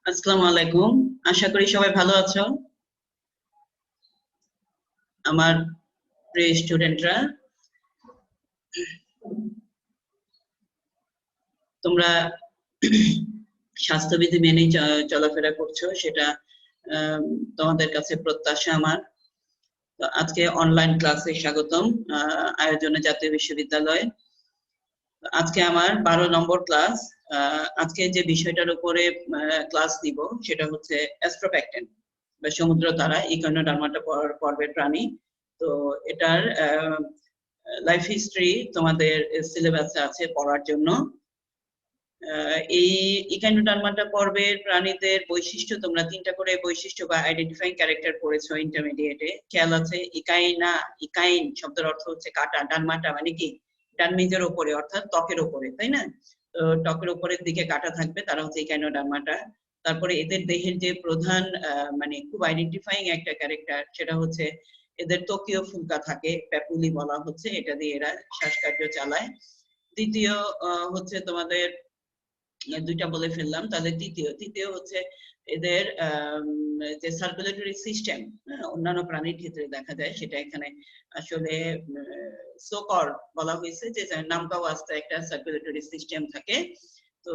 আসসালামু আলাইকুম। আশা করি সবাই ভালো আছো। আমার প্রিয় স্টুডেন্টরা, তোমরা স্বাস্থ্যবিধি মেনে চলাফেরা করছো, সেটা তোমাদের কাছে প্রত্যাশা আমার। তো আজকে অনলাইন ক্লাসে স্বাগতম আয়োজনে জাতীয় বিশ্ববিদ্যালয়। আজকে আমার 12 নম্বর ক্লাস। আজকে যে বিষয়টার উপরে ক্লাস দিব সেটা হচ্ছে অ্যাস্ট্রোপ্যাকটেন বা সমুদ্র তারা, ইকোনোডার্মাটা পর্বের প্রাণী। তো এটার লাইফ হিস্ট্রি তোমাদের সিলেবাসে আছে পড়ার জন্য। এই ইকোনোডার্মাটা পর্বের প্রাণীদের বৈশিষ্ট্য তোমরা 3টা করে বৈশিষ্ট্য বা আইডেন্টিফাইং ক্যারেক্টার পড়েছো ইন্টারমিডিয়েটে, খেয়াল আছে? ইকাইন শব্দের অর্থ হচ্ছে কাটা, ডানমাটা মানে কি ডানমিজের উপরে অর্থাৎ ত্বকের উপরে, তাই না? তো ত্বকের উপরের দিকে কাটা থাকবে, তারা হচ্ছে ইকোনোডার্মাটা। তারপরে এদের দেহের যে প্রধান মানে খুব আইডেন্টিফাইং একটা ক্যারেক্টার, সেটা হচ্ছে এদের ত্বকীয় ফুলকা থাকে, প্যাপুলি বলা হচ্ছে, এটা দিয়ে এরা শ্বাসকার্য চালায়। দ্বিতীয় হচ্ছে তোমাদের দুইটা বলে ফেললাম, তাহলে তৃতীয় হচ্ছে এদের যে সার্কুলেটরি সিস্টেম অন্যান্য প্রাণীর ক্ষেত্রে দেখা যায়, সেটা এখানে আসলে সোকর বলা হয়েছে যে নামকা ওয়াস্তে একটা সার্কুলেটরি সিস্টেম থাকে। তো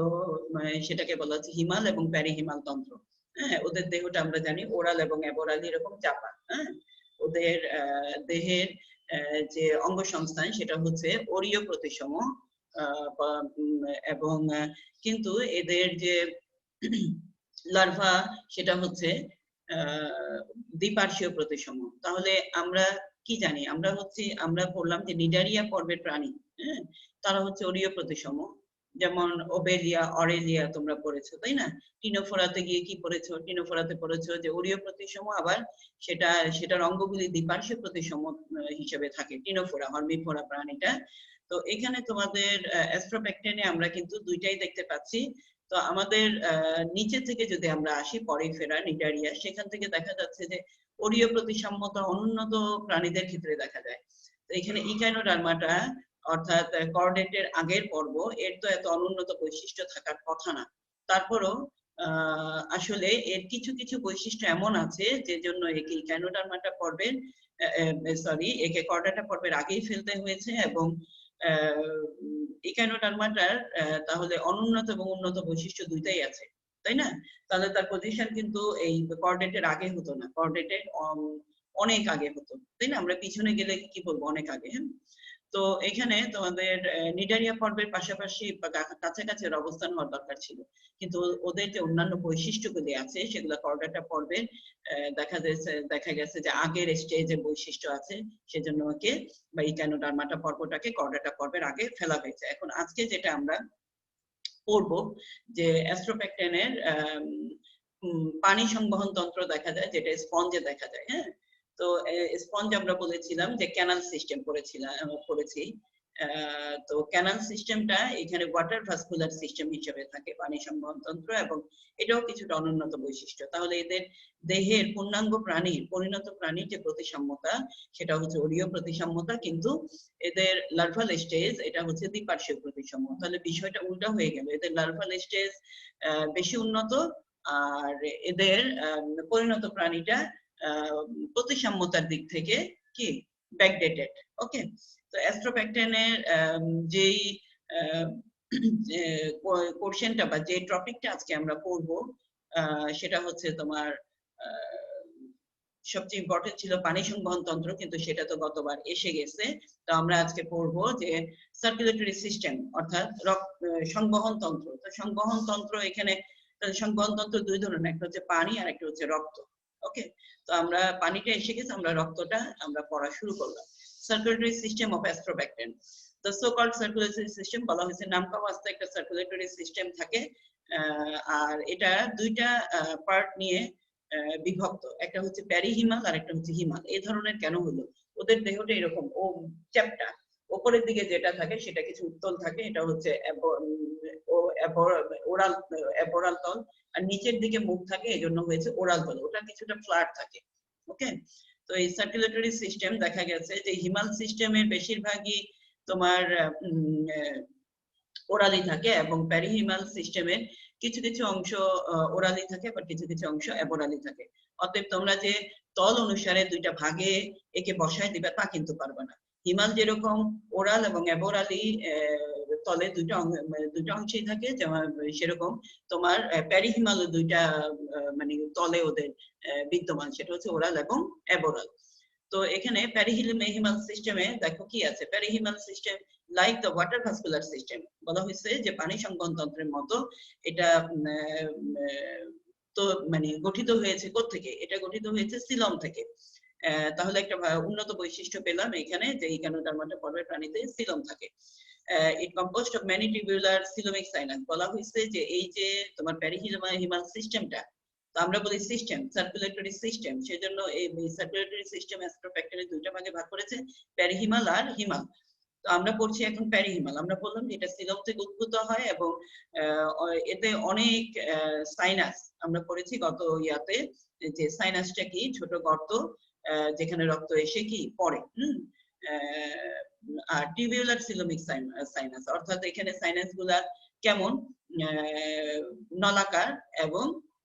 সেটাকে বলা হচ্ছে হিমাল এবং প্যারিহিমাল তন্ত্র। হ্যাঁ, ওদের দেহটা আমরা জানি ওরাল এবং অ্যাবোরাল এরকম চাপা। হ্যাঁ, ওদের দেহের যে অঙ্গ সংস্থান সেটা হচ্ছে অরীয় প্রতিসম, এবং কিন্তু এদের যে লার্ভা সেটা হচ্ছে দ্বিপার্শ্বীয় প্রতিসম। তাহলে আমরা কি জানি? আমরা বললাম যে নিডারিয়া পর্বের প্রাণী, হ্যাঁ, তারা হচ্ছে অরীয় প্রতিসম। যেমন ওবেলিয়া, অরেলিয়া তোমরা পড়েছো, তাই না? টিনোফোরাতে গিয়ে কি পড়েছো? টিনোফোরাতে পড়েছো যে অরীয় প্রতিসম, আবার সেটার অঙ্গগুলি দ্বিপার্শ্বীয় প্রতিসম হিসেবে থাকে টিনোফোরা, হর্মিফোরা প্রাণীটা। তো এখানে তোমাদের অ্যাস্ট্রোপ্যাকটেনে আমরা কিন্তু দুইটাই দেখতে পাচ্ছি। তো আমাদের নিচে থেকে যদি আমরা আসি পরিফেরা, নিডারিয়া, সেখান থেকে দেখা যাচ্ছে যে অরীয় প্রতিসাম্যতা অনুন্নত প্রাণীদের ক্ষেত্রে দেখা যায়। তো এখানে ইকাইনোডার্মাটা অর্থাৎ কর্ডেটের আগের পর্ব, এর তো এত অনুন্নত বৈশিষ্ট্য থাকার কথা না। তারপরও আসলে এর কিছু কিছু বৈশিষ্ট্য এমন আছে যে জন্য একে ইকাইনোডার্মাটা পর্বের একে কর্ডেটা পর্বের আগেই ফেলতে হয়েছে। এবং ইকাইনোডার্মাটার তাহলে অনুন্নত এবং উন্নত বৈশিষ্ট্য দুইটাই আছে, তাই না? তাহলে তার পজিশন কিন্তু এই কর্ডেটের আগে হতো না, কর্ডেটের অনেক আগে হতো, তাই না? আমরা পিছনে গেলে কি বলবো, অনেক আগে। হ্যাঁ, তো এখানে তোমাদের নিডারিয়া পর্বের পাশাপাশি কাছাকাছি অবস্থান হওয়ার দরকার ছিল, কিন্তু ওদের যে অন্যান্য বৈশিষ্ট্যগুলি আছে সেগুলো কর্ডেটা পর্বের দেখা গেছে যে আগের স্টেজের বৈশিষ্ট্য আছে, সেজন্য ওকে বা ইকাইনোডার্মাটা পর্বটাকে কর্ডেটা পর্বের আগে ফেলা হয়েছে। এখন আজকে যেটা আমরা পড়বো যে অ্যাস্ট্রোপ্যাকটেনের পানি সংবহন তন্ত্র দেখা যায়, যেটা স্পঞ্জে দেখা যায়। হ্যাঁ, তো স্পঞ্জ আমরা বলেছিলাম যে ক্যানাল সিস্টেম পড়েছি। তো ক্যানাল সিস্টেমটা এখানে ওয়াটার ভাস্কুলার সিস্টেম হিসেবে থাকে পানি সংবহন তন্ত্র, এবং এটাও কিছুটা অনুন্নত বৈশিষ্ট্য। তাহলে এদের দেহের পূর্ণাঙ্গ প্রাণীর, পরিণত প্রাণীর যে প্রতিসাম্যতা সেটা হচ্ছে অরীয় প্রতিসাম্যতা, কিন্তু এদের লার্ভাল স্টেজ এটা হচ্ছে দ্বিপার্শ্বীয় প্রতিসাম্য। তাহলে বিষয়টা উল্টা হয়ে গেল, এদের লার্ভাল স্টেজ বেশি উন্নত আর এদের পরিণত প্রাণীটা প্রতিসাম্যতার দিক থেকে কি ব্যাকডেটেড। ওকে, তো অ্যাস্ট্রোপ্যাকটেনের যেই কোশ্চেনটা বা যে টপিকটা আজকে আমরা পড়বো সেটা হচ্ছে তোমার সবচেয়ে ইম্পর্টেন্ট ছিল পানি সংবহন তন্ত্র, কিন্তু সেটা তো গতবার এসে গেছে। তো আমরা আজকে পড়বো যে সার্কুলেটরি সিস্টেম অর্থাৎ সংবহন তন্ত্র। তো সংবহন তন্ত্র এখানে সংবহন তন্ত্র দুই ধরনের, একটা হচ্ছে পানি আর একটা হচ্ছে রক্ত। ওকে, তো আমরা পানিটা এসে গেছে, আমরা রক্তটা আমরা পড়া শুরু করলাম। Circulatory system of Astropecten, the so called circulatory system বলা হয়েছে, নামকা ওয়াস্তে একটা সার্কুলেটরি সিস্টেম থাকে। আর এটা দুইটা পার্ট নিয়ে বিভক্ত, একটা হচ্ছে প্যারিহিমাল আর একটা হচ্ছে হিমাল। এই ধরনের কেন হলো? ওদের দেহটা এরকম, ও চ্যাপ্টা, উপরের দিকে যেটা থাকে সেটা কিছু উত্তল থাকে, এটা হচ্ছে অ্যাবোরাল তল, আর নিচের দিকে মুখ থাকে, এজন্য হয়েছে ওরাল তল, ওটা কিছুটা ফ্ল্যাট থাকে। ওকে, তো এই সার্কুলেটরি সিস্টেম দেখা গেছে যে হিমাল সিস্টেমের বেশিরভাগই তোমার ওরালি থাকে, এবং প্যারিহিমাল সিস্টেমের কিছু কিছু অংশ ওরালি থাকে, আবার কিছু কিছু অংশ অ্যাবোরালি থাকে। অতএব তোমরা যে তল অনুসারে দুইটা ভাগে একে বসায় দিবে তা কিন্তু পারবে না। হিমাল যেরকম ওরাল এবং অ্যাবোরালি তলে দুইটা অংশই থাকে, যেমন সেরকম তোমার প্যারিহিমালও দুইটা মানে তলে ওদের বিদ্যমান, সেটা হচ্ছে ওরাল এবং অ্যাবোরাল। তো এখানে প্যারিহিমাল সিস্টেমে দেখো কি আছে, perihaemal system like the water vascular system, বলা হয়েছে যে পানি সংবহন তন্ত্রের মতো এটা তো মানে গঠিত হয়েছে কোত্থেকে, এটা গঠিত হয়েছে সিলম থেকে। তাহলে একটা উন্নত বৈশিষ্ট্য পেলাম এখানে, যে ইকানোডার্মাটা পর্বের প্রাণীতে সিলম থাকে। It composed of many tubular coelomic sinus, বলা হয়েছে যে এই যে তোমার প্যারিহিমাল সিস্টেমটা, তো আমরা বলি সিস্টেম, সার্কুলেটরি সিস্টেম, সেজন্য এই সার্কুলেটরি সিস্টেম অ্যাস্ট্রোফ্যাক্টরে দুইটা ভাগে ভাগ করেছে, প্যারিহিমাল আর হিমাল। তো আমরা পড়ছি এখন প্যারিহিমাল। আমরা বললাম যে এটা সিলম থেকে উদ্ভূত হয় এবং এতে অনেক সাইনাস আমরা পড়েছি গত ইয়াতে, যে সাইনাসটা কি, ছোট গর্ত যেখানে রক্ত এসে কি পড়ে। আর টিউবুলার সিলোমিক সাইনাস, অর্থাৎ এখানে সাইনাস গুলা কেমন, নলাকার এবং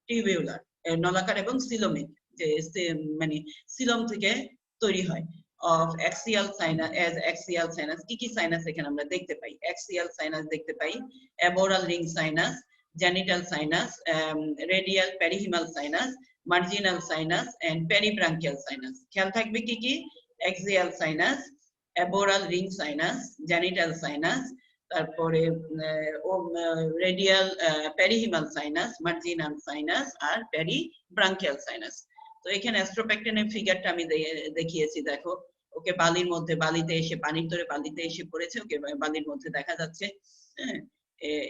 টিউবুলার, নলাকার এবং সিলোমিক, যে মানে সিলম থেকে তৈরি হয়। of axial sinus, as axial sinus, কি সাইনাস এখানে আমরা দেখতে পাই, axial sinus দেখতে পাই, aboral ring sinus, genital sinus, radial perihimal sinus, marginal sinus and peribranchial sinus। খেয়াল থাকবে কি axial sinus, aboral ring sinus, genital sinus, তারপরে radial perihaemal sinus, marginal sinus আর পেরিব্রাঙ্কিয়াল sinus. তো এখানে অ্যাস্ট্রোপ্যাক্টনের ফিগারটা আমি দেখিয়েছি, দেখো ওকে বালির মধ্যে, বালিতে এসে পানির তরে বালিতে এসে পড়েছে, ওকে বালির মধ্যে দেখা যাচ্ছে। হ্যাঁ,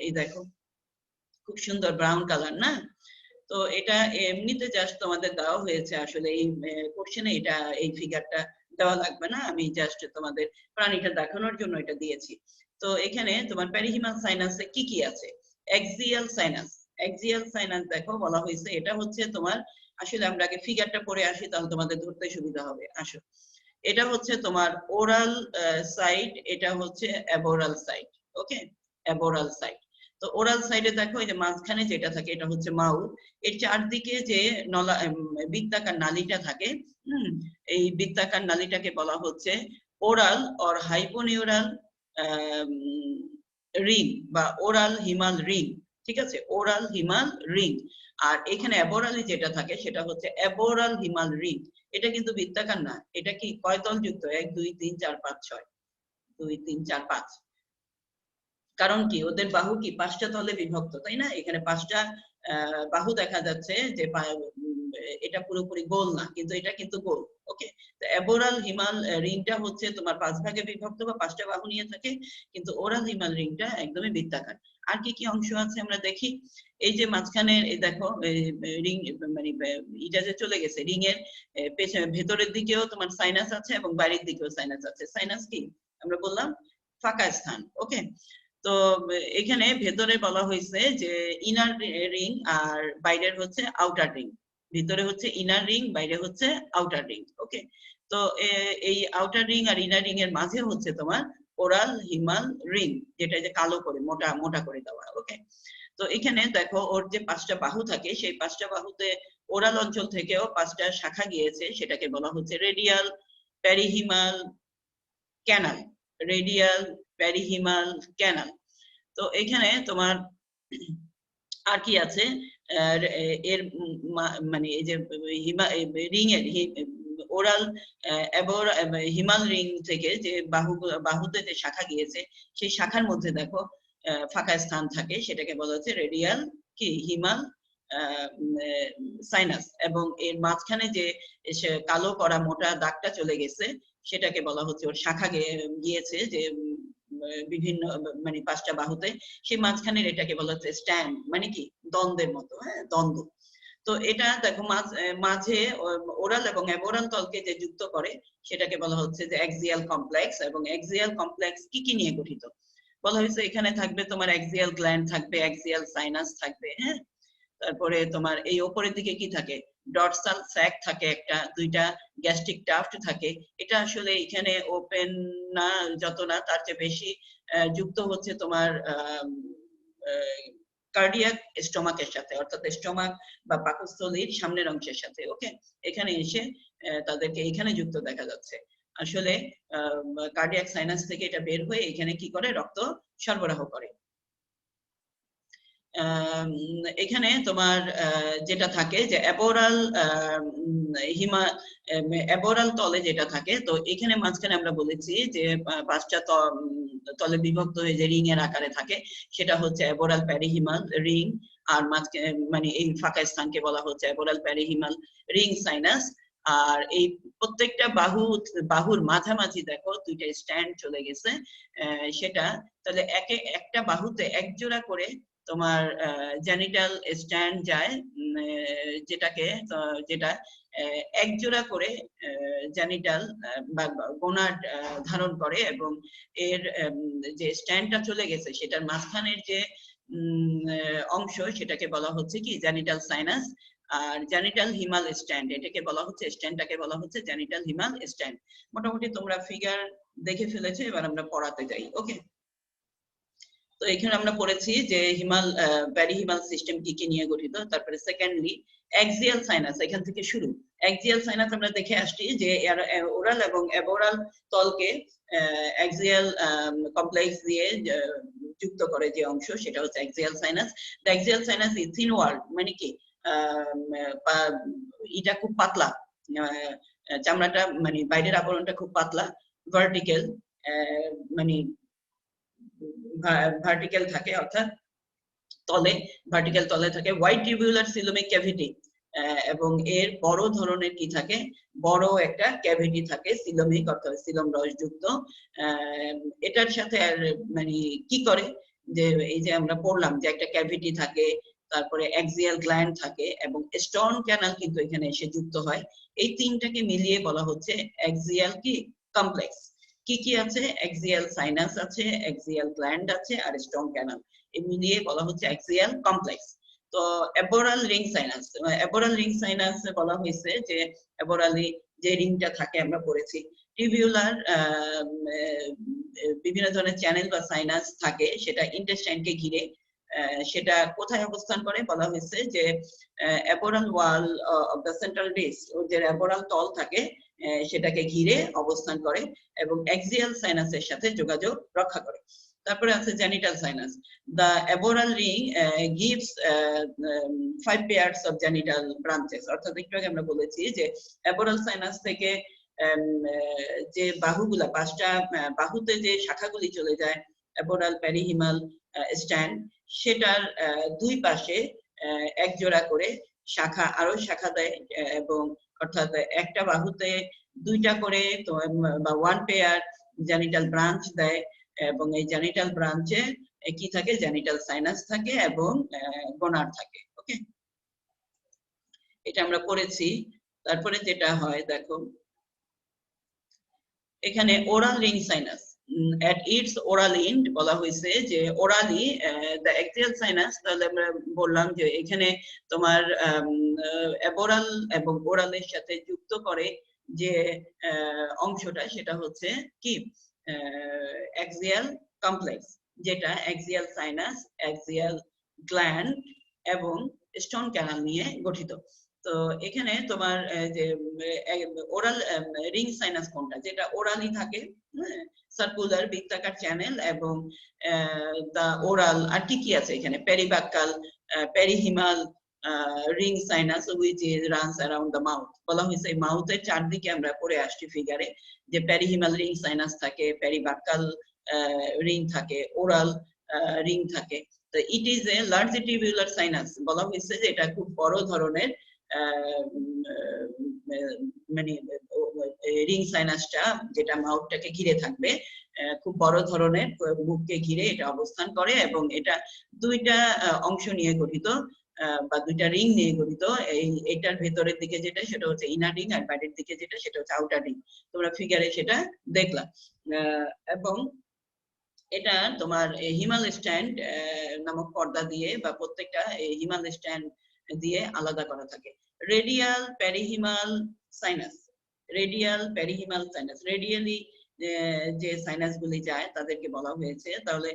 এই দেখো খুব সুন্দর ব্রাউন কালার না। তো এটা এমনিতে জাস্ট তোমাদের দেওয়া হয়েছে, আসলে এই কোশ্চেনে এটা এই ফিগারটা দেওয়া লাগবে না, আমি জাস্ট তোমাদের প্রাণীটা দেখানোর জন্য এটা দিয়েছি। তো এখানে তোমার প্যারিহিমাল সাইনাসে কি আছে, এক্সিয়াল সাইনাস। এক্সিয়াল সাইনাস দেখো বলা হয়েছে এটা হচ্ছে তোমার, আসলে আমরা আগে ফিগারটা পড়ে আসি তাহলে তোমাদের ধরতে সুবিধা হবে। আসো, এটা হচ্ছে তোমার ওরাল সাইড, এটা হচ্ছে অ্যাবোরাল সাইড। ওকে, অ্যাবোরাল সাইড। তো ওরাল সাইডে দেখো এই যে মাঝখানে যেটা থাকে এটা হচ্ছে মাউথ, এর চারদিকে যে নলা বৃত্তাকার নালীটা থাকে, এই বৃত্তাকার নালীটাকে বলা হচ্ছে ওরাল অর হাইপোনিউরাল রিং বা ওরাল হিমাল রিং। ঠিক আছে, ওরাল হিমাল রিং। আর এখানে অ্যাবোরালি যেটা থাকে সেটা হচ্ছে অ্যাবোরাল হিমাল রিং। এটা কিন্তু বৃত্তাকার না, এটা কি কয় তল যুক্ত, 1 2 3 4 5 6, 2 3 4 5। কারণ কি ওদের বাহু কি 5টা তলে বিভক্ত, তাই না? এখানে 5টা বাহু দেখা যাচ্ছে, যে এটা পুরোপুরি গোল না, কিন্তু এটা কিন্তু গোল। ওকে, তো অ্যাবোরাল হিমাল রিংটা হচ্ছে তোমার 5 ভাগে বিভক্ত বা 5টা বাহু নিয়ে থাকে, কিন্তু ওরাল হিমাল রিংটা একদমই বৃত্তাকার। আর কি অংশ আছে আমরা দেখি, এই যে মাঝখানে এই দেখো রিং, মানে এটা যে চলে গেছে রিং এর পেছনে ভেতরের দিকেও তোমার সাইনাস আছে এবং বাইরের দিকেও সাইনাস আছে। সাইনাস কি আমরা বললাম ফাঁকা স্থান। ওকে, তো এখানে ভেতরে বলা হয়েছে যে ইনার রিং আর বাইরের হচ্ছে আউটার রিং, ভিতরে হচ্ছে ইনার রিং, বাইরে হচ্ছে আউটার রিং। ওকে, তো এই আউটার রিং আর ইনার রিং এর মাঝে হচ্ছে তোমার ওরাল হিমাল রিং, যেটা যে কালো করে মোটা মোটা করে দেওয়া। ওকে, তো এখানে দেখো ওর যে 5টা বাহু থাকে, সেই 5টা বাহুতে ওরাল অঞ্চল থেকেও 5টা শাখা গিয়েছে, সেটাকে বলা হচ্ছে রেডিয়াল পেরিহিমাল ক্যানাল, রেডিয়াল পেরিহিমাল ক্যানাল। তো এখানে তোমার আর কি আছে, এর মানে এই যে রিং এর ওরাল হিমাল রিং থেকে যে বাহুতে যে শাখা গিয়েছে, সেই শাখার মধ্যে দেখো ফাঁকা স্থান থাকে, সেটাকে বলা হচ্ছে রেডিয়াল কি হিমাল সাইনাস। এবং এর মাঝখানে যে কালো করা মোটা দাগটা চলে গেছে, সেটাকে বলা হচ্ছে ওর শাখা গিয়েছে যে বিভিন্ন মানে 5টা বাহুতে, সেই মাঝখানের এটাকে বলা হচ্ছে স্ট্যান্ড, মানে কি দ্বন্দ্বের মতো। হ্যাঁ, দ্বন্দ্ব। তো এটা দেখো মাঝে ওরাল এবং অ্যাবোরাল তলকে যে যুক্ত করে, সেটাকে বলা হচ্ছে যে অ্যাক্সিয়াল কমপ্লেক্স। এবং অ্যাক্সিয়াল কমপ্লেক্স কি নিয়ে গঠিত বলা হয়েছে, এখানে থাকবে তোমার অ্যাক্সিয়াল গ্ল্যান্ড থাকবে, অ্যাক্সিয়াল সাইনাস থাকবে। হ্যাঁ, তারপরে তোমার এই উপরের দিকে কি থাকে, ডরসাল স্যাক থাকে একটা, 2টা গ্যাস্ট্রিক টাফট থাকে। এটা আসলে এখানে ওপেন না, যত না তার চেয়ে বেশি যুক্ত হচ্ছে তোমার কার্ডিয়াক স্টোমাকের সাথে, অর্থাৎ স্টোমাক বা পাকস্থলীর সামনের অংশের সাথে। ওকে, এখানে এসে তাদেরকে এখানে যুক্ত দেখা যাচ্ছে। আসলে কার্ডিয়াক সাইনাস থেকে এটা বের হয়ে এখানে কি করে, রক্ত সরবরাহ করে। এখানে তোমার যেটা থাকে যে অ্যাবোরাল তলে যেটা থাকে, তো এখানে মাঝখানে আমরা বলেছি যে 5টা তলে বিভক্ত হয়ে যে রিং এর আকারে থাকে, সেটা হচ্ছে অ্যাবোরাল প্যারিহিমাল রিং, আর মাঝখানে মানে এই ফাঁকা স্থানকে বলা হচ্ছে অ্যাবোরাল প্যারিহিমাল রিং সাইনাস। আর এই প্রত্যেকটা বাহুর মাঝামাঝি দেখো 2টা স্ট্যান্ড চলে গেছে, সেটা তাহলে একটা বাহুতে এক জোড়া করে তোমার জেনিটাল স্ট্যান্ড যায়, যেটা এক জোড়া করে জেনিটাল বা গোনাড ধারণ করে, এবং এর যে স্ট্যান্ডটা চলে গেছে সেটার মাঝখানের যে অংশ সেটাকে বলা হচ্ছে কি জেনিটাল সাইনাস। আর জেনিটাল হিমাল স্ট্যান্ড এটাকে বলা হচ্ছে, স্ট্যান্ডটাকে বলা হচ্ছে জেনিটাল হিমাল স্ট্যান্ড। মোটামুটি তোমরা ফিগার দেখে ফেলেছো, এবার আমরা পড়াতে যাই। ওকে, তো এখানে আমরা পড়েছি যে প্যারিহিমাল সিস্টেম কি কি নিয়ে গঠিত। তারপরে সেকেন্ডলি অ্যাক্সিয়াল সাইনাস, এখান থেকে শুরু। অ্যাক্সিয়াল সাইনাস আমরা দেখে আসছি যে ওরাল এবং অ্যাবোরাল তলকে অ্যাক্সিয়াল কমপ্লেক্স দিয়ে যুক্ত করে যে অংশ, সেটা হচ্ছে axial sinus. The axial sinus is thin wall, মানে কি এটা খুব পাতলা, চামড়াটা মানে বাইরের আবরণটা খুব পাতলা, ভার্টিক্যাল, মানে ভার্টিক্যাল থাকে, অর্থাৎ তলে ভার্টিক্যাল তলে থাকে। হোয়াইট টিউবুলার সিলোমিক ক্যাভিটি, এবং এর বড় ধরনের কি থাকে, বড় একটা ক্যাভিটি থাকে সিলোমিক, অর্থাৎ সিলোম রসযুক্ত। এটার সাথে মানে কি করে, যে এই যে আমরা পড়লাম যে একটা ক্যাভিটি থাকে, তারপরে অ্যাক্সিয়াল গ্ল্যান্ড থাকে, এবং স্টোন ক্যানাল কিন্তু এখানে এসে যুক্ত হয়। এই তিনটাকে মিলিয়ে বলা হচ্ছে অ্যাক্সিয়াল কি কমপ্লেক্স। কি কি আছে, অ্যাক্সিয়াল সাইনাস আছে, অ্যাক্সিয়াল গ্ল্যান্ড আছে, আর স্টোন ক্যানাল, এই মিলিয়ে বলা হচ্ছে অ্যাক্সিয়াল কমপ্লেক্স। তো অ্যাবোরাল রিং সাইনাস, অ্যাবোরাল রিং সাইনাস বলা হয়েছে যে অ্যাবোরালি যে রিংটা থাকে আমরা পড়েছি, টিবিউলার বিভিন্ন ধরনের চ্যানেল বা সাইনাস থাকে, সেটা ইন্টেস্টাইনকে ঘিরে। সেটা কোথায় অবস্থান করে বলা হয়েছে যে অ্যাবোরাল wall of the central disk, যে অ্যাবোরাল তল থাকে সেটাকে ঘিরে অবস্থান করে এবং অ্যাক্সিয়াল সাইনাসের সাথে যোগাযোগ রক্ষা করে। তারপরে আছে genital sinus. The aboral ring gives 5 pairs of genital branches, অর্থাৎ একটু আগে আমরা বলেছি যে aboral সাইনাস থেকে যে বাহুগুলা 5টা বাহুতে যে শাখাগুলি চলে যায়, aboral perihimal স্ট্যান্ড, সেটার দুই পাশে এক জোড়া করে শাখা, আরো শাখা দেয়, এবং অর্থাৎ একটা বাহুতে 2টা করে বা 1 পেয়ার জেনিটাল ব্রাঞ্চ দেয়, এবং এই জেনিটাল ব্রাঞ্চে কি থাকে, জেনিটাল সাইনাস থাকে এবং গোনাড থাকে। ওকে, এটা আমরা পড়েছি। তারপরে যেটা হয় দেখো, এখানে oral ring sinus at its oral end বলা হয়েছে যে ওরালি the axial sinus, তাহলে আমরা বললাম যে এখানে তোমার অ্যাবোরাল এবং ওরালের সাথে যুক্ত করে যে অংশটা, সেটা হচ্ছে কি অ্যাক্সিয়াল কমপ্লেক্স, যেটা অ্যাক্সিয়াল সাইনাস, অ্যাক্সিয়াল গ্ল্যান্ড এবং স্টোন ক্যানাল নিয়ে গঠিত। তো এখানে তোমার যে ওরাল রিং সাইনাস কোনটা, যেটা ওরালি থাকে, সার্কুলার বৃত্তাকার চ্যানেল, এবং দা ওরাল, আর কি কি আছে এখানে, peribuccal, perihaemal ring sinus which runs around the mouth, বলা হয়েছে মাউথের চারদিকে আমরা পড়ে আসছি ফিগারে, যে পেরিহিমাল রিং সাইনাস থাকে, পেরিবাক্কাল রিং থাকে, ওরাল রিং থাকে। তো ইট ইজ এ লার্জিটিউবুলার সাইনাস, বলা হয়েছে যে এটা খুব বড় ধরনের মানে রিং সাইনাসটা, যেটা মাউথটাকে ঘিরে থাকবে, খুব বড় ধরনের, মুখকে ঘিরে এটা অবস্থান করে, এবং এটা 2টা অংশ নিয়ে গঠিত বা 2টা রিং নিয়ে গঠিত। এইটার ভেতরের দিকে যেটা, সেটা হচ্ছে ইনার রিং, আর বাইরের দিকে যেটা, সেটা হচ্ছে আউটার রিং। তোমরা ফিগারে সেটা দেখলাম। এবং এটা তোমার হিমাল স্ট্যান্ড নামক পর্দা দিয়ে বা প্রত্যেকটা হিমাল স্ট্যান্ড দিয়ে আলাদা করা থাকে। Radial perihaemal sinus, radial perihaemal sinus, radially যে সাইনাস গুলি যায় তাদেরকে বলা হয়েছে। তাহলে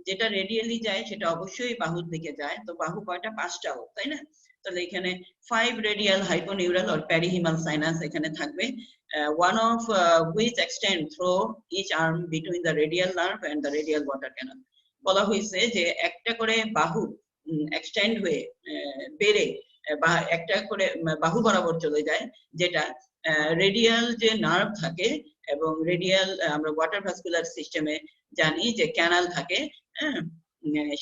যেটা রেডিয়ালি যায় সেটা অবশ্যই বাহুর দিকে যায়। তো বাহু কয়টা? 5টাও, তাই না? তাহলে এখানে 5 রেডিয়াল হাইপোনিউরাল অর প্যারিহিমাল সাইনাস এখানে থাকবে, one of which extend through each arm between the radial nerve and the radial water canal. বলা হয়েছে যে একটা করে বাহু এক্সটেন্ড হয়ে বেড়ে বা একটা করে বাহু বরাবর চলে যায়, যেটা রেডিয়াল যে নার্ভ থাকে এবং রেডিয়াল আমরা ওয়াটার ভাস্কুলার সিস্টেমে জানি যে ক্যানাল থাকে,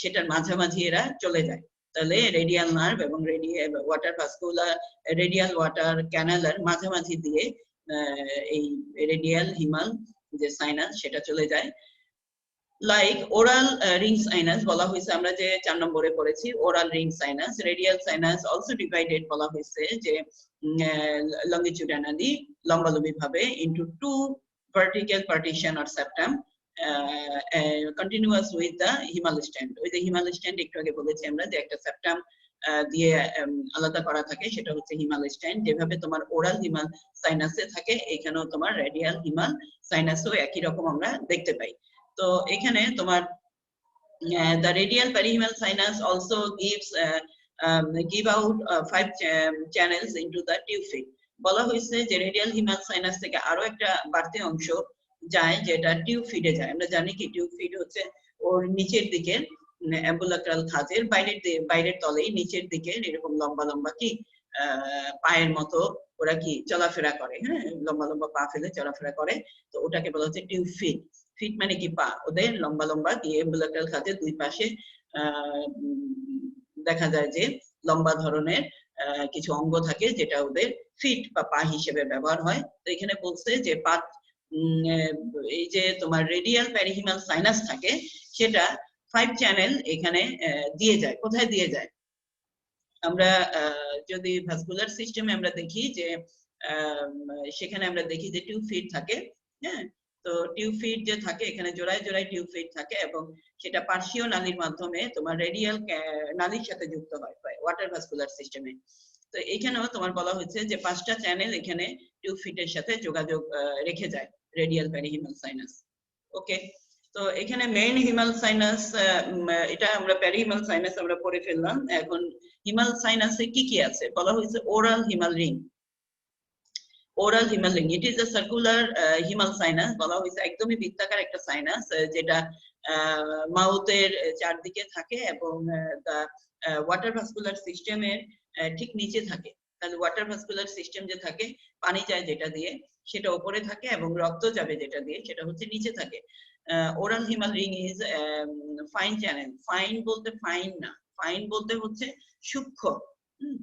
সেটার মাঝামাঝি এরা চলে যায়। তাহলে রেডিয়াল নার্ভ এবং ওয়াটার ভাস্কুলার রেডিয়াল ওয়াটার ক্যানালের মাঝামাঝি দিয়ে এই রেডিয়াল হিমাল যে সাইনাস সেটা চলে যায়। লাইক ওরাল রিং সাইনাস বলা হয়েছে, আমরা যে 4 নম্বরে পড়েছি oral ring sinus, radial sinus also divided বলা হয়েছে যে লঙ্গিটিউডিনালি লম্বালম্বি ভাবে into 2 vertical partition or septum continuous with the himal stand. ওই যে হিমাল স্ট্যান্ড একটু আগে বলেছি আমরা যে একটা সেপ্টাম দিয়ে আলাদা করা থাকে, সেটা হচ্ছে হিমাল স্ট্যান্ড। যেভাবে তোমার ওরাল হিমাল সাইনাসে থাকে, এখানেও তোমার রেডিয়াল হিমাল সাইনাসও একই রকম আমরা দেখতে পাই। তো এখানে তোমার the radial perihimal sinus also give out 5 channels into the tube feed. বলা হয়েছে যে রেডিয়াল হিমাল সাইনাস থেকে আরো একটা বাড়তি অংশ যায় যেটা টিউব ফিডে যায়। আমরা জানি কি টিউব ফিড হচ্ছে ওর নিচের দিকে অ্যাম্বুলাক্রাল খাঁজের বাইরের তলেই নিচের দিকে এরকম লম্বা লম্বা কি পায়ের মতো ওরা কি চলাফেরা করে, হ্যাঁ, লম্বা লম্বা পা ফেলে চলাফেরা করে। তো ওটাকে বলা হচ্ছে টিউব ফিড। ফিট মানে কি? পা। ওদের লম্বা লম্বা দিয়ে অ্যাম্বুলাক্রাল খাঁজের দুই পাশে দেখা যায় যে লম্বা ধরনের কিছু অঙ্গ থাকে যেটা ওদের ফিট বা পা হিসেবে ব্যবহার হয়। তো এখানে বলছে যে পা এই যে তোমার রেডিয়াল প্যারিহিমাল সাইনাস থাকে সেটা 5 চ্যানেল এখানে দিয়ে যায়। কোথায় দিয়ে যায়? আমরা যদি ভাস্কুলার সিস্টেমে আমরা দেখি যে সেখানে আমরা দেখি যে টিউব ফিড থাকে, হ্যাঁ। তো টিউব ফিড যে থাকে এখানে জোড়ায় জোড়ায় টিউব ফিড থাকে এবং সেটা পার্শ্বীয় নালীর মাধ্যমে তোমার রেডিয়াল নালীর সাথে যুক্ত হয় ওয়াটার ভাস্কুলার সিস্টেমে। তো এখানেও তোমার বলা হয়েছে যে 5টা চ্যানেল এখানে টিউব ফিডের সাথে যোগাযোগ রেখে যায় রেডিয়াল প্যারিহিমাল সাইনাস। ওকে, তো এখানে মেইন হিমাল সাইনাস, এটা আমরা প্যারিহিমাল সাইনাস আমরা পড়ে ফেললাম। এখন হিমাল সাইনাসে কি কি আছে বলা হয়েছে? Oral haemal ring. Oral haemal ring, it is a circular Himal sinus. বলা হয়েছে একদমই বৃত্তাকার একটা সাইনাস যেটা মাউথের চারদিকে থাকে এবং ওয়াটার ভাস্কুলার সিস্টেমের ঠিক নিচে থাকে। তাহলে ওয়াটার ভাস্কুলার সিস্টেম যে থাকে, পানি যায় যেটা দিয়ে সেটা উপরে থাকে এবং রক্ত যাবে যেটা দিয়ে সেটা হচ্ছে নিচে থাকে। Oral haemal ring is fine channel. Fine বলতে ফাইন না, ফাইন বলতে হচ্ছে সূক্ষ্ম,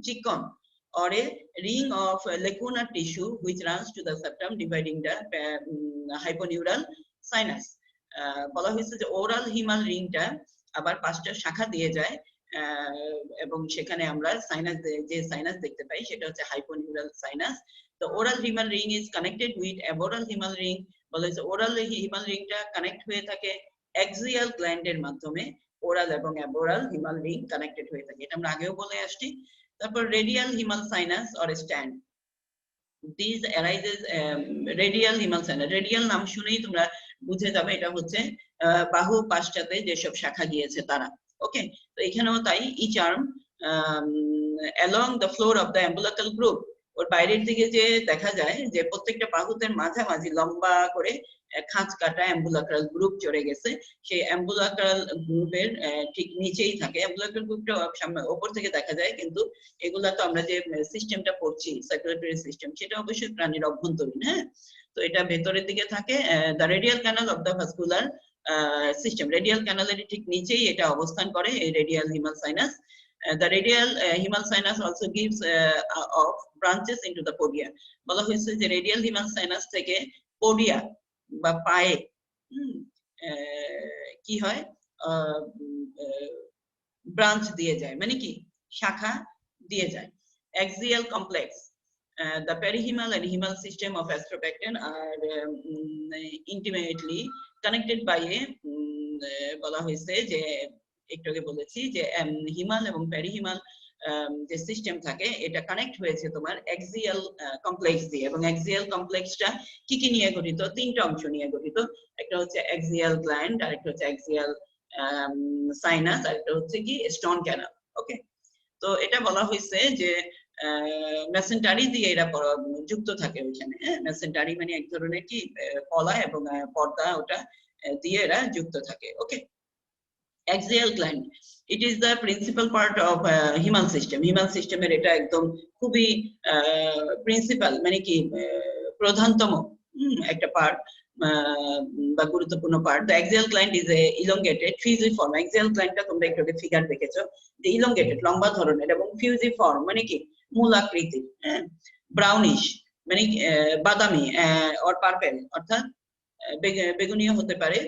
চিকন, or a ring of lacunar tissue which runs to the septum dividing the hyponeural sinus. বলা হয়েছে যে ওরাল হিমাল রিংটা আবার 5টা শাখা দিয়ে যায় এবং সেখানে আমরা সাইনাস যে সাইনাস দেখতে পাই সেটা হচ্ছে হাইপোনিউরাল সাইনাস। তো oral haemal ring is connected with aboral haemal ring. বলা হয়েছে ওরাল হিমাল রিংটা কানেক্ট হয়ে থাকে অ্যাক্সিয়াল গ্ল্যান্ডের মাধ্যমে। ওরাল এবং অ্যাবোরাল হিমাল রিং কানেক্টেড হয়ে থাকে, এটা আমরা আগেও বলে আসছি। তারপর radial haemal sinus or stand, this arises radial haemal sinus. Radial নাম শুনেই তোমরা বুঝে যাবে এটা হচ্ছে বাহু পাশটাতে যেসব শাখা গিয়েছে তারা। ওকে, তো এখানেও তাই each arm along the floor of the umbilical group, ওর বাইরের দিকে যে দেখা যায় যে প্রত্যেকটা বাহুতে মাঝামাঝি লম্বা করে খাঁজ কাটা অ্যাম্বুলাক্রাল গ্রুপ চড়ে গেছে। সেই অ্যাম্বুলাক্রাল গ্রুপের ঠিক নিচেই থাকে। অ্যাম্বুলাক্রাল গ্রুপটা সামনে উপর থেকে দেখা যায়, কিন্তু এগুলা তো আমরা যে সিস্টেমটা পড়ছি সার্কুলেটরি সিস্টেম সেটা অবশ্যই প্রাণীর অভ্যন্তরীণ, হ্যাঁ। তো এটা ভেতরের দিকে থাকে। The radial canal of the vascular system, radial ক্যানালের ঠিক নিচেই এটা অবস্থান করে এই radial haemal sinus. The radial himal sinus also gives of branches into the podia. বলা হয়েছে যে রেডিয়াল হিমাল সাইনাস থেকে পোডিয়া বা পায়ে কি হয়? ব্রাঞ্চ দিয়ে যায়, মানে কি শাখা দিয়ে যায়। Axial complex, the perihimal and himal system of astrobacten are intimately connected by a বলা হয়েছে যে একটু আগে বলেছি যে হিমাল এবং প্যারিহিমাল যে সিস্টেম থাকে এটা কানেক্ট হয়েছে তোমার অ্যাক্সিয়াল কমপ্লেক্স দিয়ে, এবং অ্যাক্সিয়াল কমপ্লেক্সটা কি কি নিয়ে গঠিত? তিনটা অংশ নিয়ে গঠিত। একটা হচ্ছে অ্যাক্সিয়াল গ্ল্যান্ড, আরেকটা হচ্ছে অ্যাক্সিয়াল সাইনাস, আরেকটা হচ্ছে কি স্টোন ক্যানাল। ওকে, তো এটা বলা হয়েছে যে মেসেন্টারি দিয়ে এরা যুক্ত থাকে ওইখানে। মেসেন্টারি মানে এক ধরনের কি কলা এবং পর্দা, ওটা দিয়ে এরা যুক্ত থাকে। ওকে, axial gland, it is the principal part of human system. Human system এর এটা একদম খুবই প্রিন্সিপাল মানে কি প্রধানতম একটা পার্ট বা গুরুত্বপূর্ণ part. The axial gland is a elongated fusiform. Axial gland টা তোমরা একটু ফিগার দেখেছো যে elongated লম্বা ধরনের, এবং fusiform মানে কি মূলাকৃতি, ব্রাউনিশ মানে বাদামি or পার্পল অর্থাৎ বেগুনিও হতে পারে।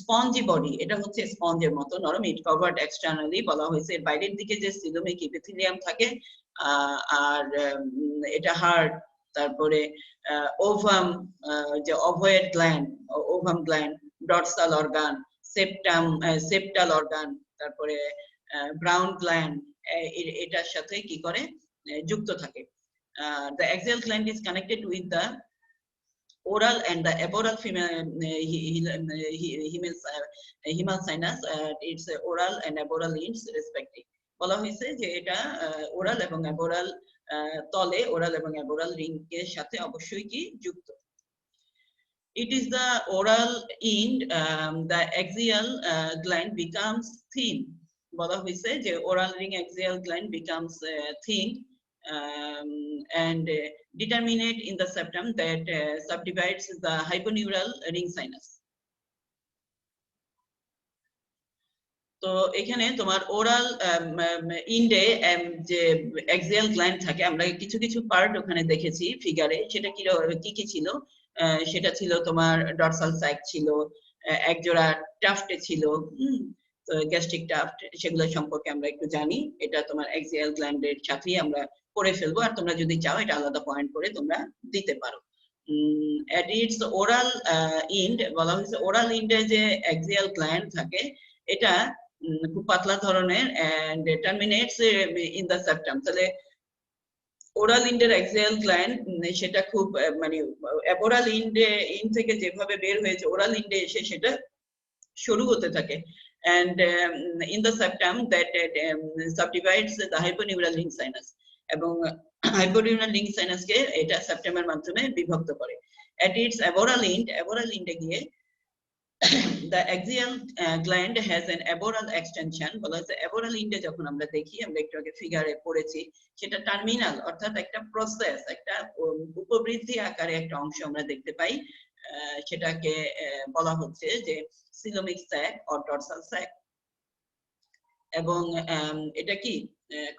স্পঞ্জি বডি, এটা হচ্ছে স্পঞ্জের মতো নরম। ইট কভার্ড এক্সটার্নালি, বলা হয়েছে এর বাইরের দিকে যে সিলোমিক ইপিথেলিয়াম থাকে, আর এটা হার্ট, তারপরে ওভাম, যে ovoid gland, ovum gland, dorsal organ, septal organ, তারপরে ব্রাউন গ্ল্যান্ড, এটার সাথে কি করে যুক্ত থাকে। The axial gland is connected with the oral and the aboral humal sinus. It's oral and aboral ends respectively. বলা হয়েছে যে এটা ওরাল এবং অ্যাবোরাল তলে, ওরাল এবং অ্যাবোরাল রিং এর সাথে অবশ্যই কি যুক্ত। It is the oral end, the axial gland becomes thin. বলা হয়েছে যে oral ring axial gland becomes thin and determinate in the septum that subdivides the hyponeural ring sinus. তো এখানে তোমার ওরাল ইন্ডে যে অ্যাক্সিয়াল গ্ল্যান্ড থাকে, আমরা কিছু কিছু পার্ট ওখানে দেখেছি ফিগারে, সেটা কি কি ছিল? সেটা ছিল তোমার ডরসাল স্যাক ছিল, একজোড়া টাফটে ছিল, গ্যাস্ট্রিক টাফট, সেগুলো সম্পর্কে আমরা একটু জানি। এটা তোমার অ্যাক্সিয়াল গ্ল্যান্ডের সাথেই আমরা করে ফেলবো, আর তোমরা যদি চাও এটা আলাদা পয়েন্ট করে তোমরা দিতে পারো। at its oral end, বলা হয়েছে ওরাল ইন্ডে যে অ্যাক্সিয়াল গ্ল্যান্ড থাকে এটা খুব পাতলা ধরনের and terminates in the septum. তাহলে ওরাল ইন্ডের অ্যাক্সিয়াল গ্ল্যান্ড সেটা খুব মানে অ্যাবোরাল ইন্ড থেকে যেভাবে বের হয়েছে, ওরাল ইন্ডে এসে সেটা শুরু হতে থাকে, and in the septum that subdivides the hyponeural ring sinus, এবং hyponeural ring sinus কে এটা সেপ্টামের মাধ্যমে বিভক্ত করে। at its aboral end এ গিয়ে the axial gland has an aboral extension. বলা হয়েছে aboral end এ যখন আমরা দেখি, আমরা একটু আগে ফিগারে পড়েছি, সেটা টার্মিনাল অর্থাৎ একটা প্রসেস, একটা উপবৃদ্ধি আকারে একটা অংশ আমরা দেখতে পাই, সেটাকে বলা হচ্ছে যে coelomic sac or dorsal sac. এবং এটা কি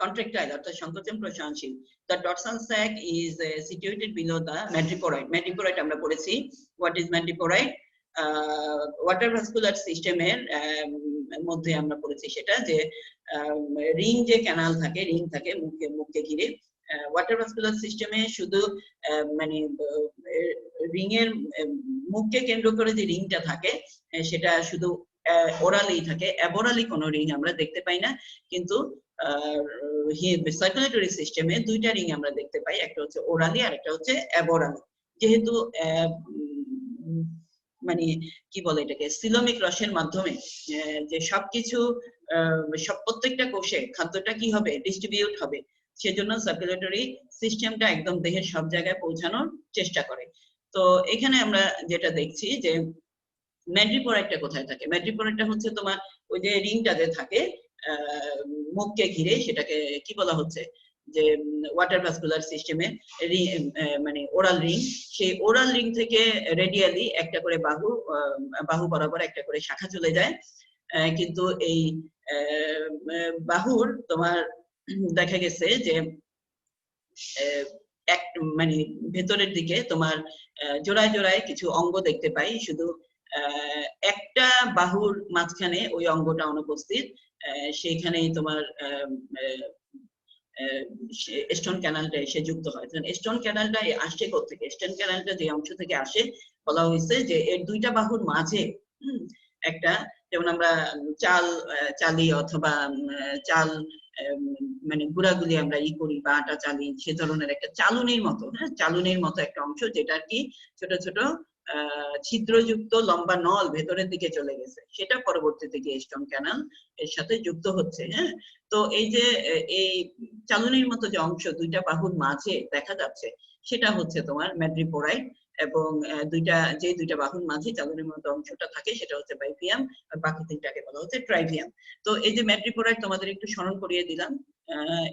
কন্ট্রাক্টাইল অর্থাৎ সংকোচন প্রসারণশীল। The dorsal sac is situated below the madreporoid. Madreporoid আমরা পড়েছি। What is madreporoid? Water vascular সিস্টেমের মধ্যে আমরা পড়েছি সেটা যে রিং যে ক্যানাল থাকে, রিং থাকে মুখকে ঘিরে। ওয়াটার ভাস্কুলার সিস্টেমে শুধু মানে রিং এর মুখকে কেন্দ্র করে যে রিংটা থাকে সেটা শুধু ওরালি থাকে, অ্যাবোরালি কোনো রিং আমরা দেখতে পাই না। কিন্তু সার্কুলেটরি সিস্টেমে দুইটা রিং আমরা দেখতে পাই, একটা হচ্ছে ওরালি আর একটা হচ্ছে অ্যাবোরালি। যেহেতু মানে কি বলে এটাকে সিলোমিক রসের মাধ্যমে যে সবকিছু প্রত্যেকটা কোষে খাদ্যটা কি হবে ডিস্ট্রিবিউট হবে, সেজন্য সার্কুলেটরি সিস্টেমটা একদম দেহের সব জায়গায় পৌঁছানোর চেষ্টা করে। তো এখানে আমরা যেটা দেখছি যে ম্যাড্রিপোরাইটটা কোথায় থাকে? ম্যাড্রিপোরাইটটা হচ্ছে তোমার ওই যে রিংটা যে থাকে মুখকে ঘিরে, সেটাকে কি বলা হচ্ছে যে ওয়াটার ভাস্কুলার সিস্টেমে মানে ওরাল রিং। সেই ওরাল রিং থেকে রেডিয়ালি একটা করে বাহু বরাবর একটা করে শাখা চলে যায়, কিন্তু এই বাহুর তোমার দেখা গেছে যে মানে ভেতরের দিকে তোমার জোড়ায় জোড়ায় কিছু অঙ্গ দেখতে পাই, শুধু একটা বাহুর মাঝখানে ওই অঙ্গটা অনুপস্থিত, সেইখানেই তোমার স্টোন ক্যানালটা এসে যুক্ত হয়। স্টোন ক্যানালটা আসছে কোথেকে? স্টোন ক্যানালটা যে অংশ থেকে আসে বলা হয়েছে যে এর দুইটা বাহুর মাঝে একটা যেমন আমরা চাল চালি অথবা চাল মানে গুঁড়াগুলি আমরা করি বা আটা চালি, সে ধরনের একটা চালুনির মতো, হ্যাঁ, চালুনির মতো একটা অংশ যেটা কি ছোট ছোট ছিদ্রযুক্ত লম্বা নল ভেতরের দিকে চলে গেছে, সেটা পরবর্তীতে গিয়ে স্টোন ক্যানাল এর সাথে যুক্ত হচ্ছে। হ্যাঁ, তো এই যে এই চালুনির মতো যে অংশ দুইটা বাহুর মাঝে দেখা যাচ্ছে, সেটা হচ্ছে তোমার ম্যাড্রিপোরাইট, এবং দুইটা বাহুর মাঝে চালুনির মতো অংশটা থাকে সেটা হচ্ছে বাইফিয়াম, আর বাকি তিনটাকে বলা হচ্ছে ট্রাইভিয়াম। তো এই যে ম্যাড্রিপোরাইট তোমাদের একটু স্মরণ করিয়ে দিলাম।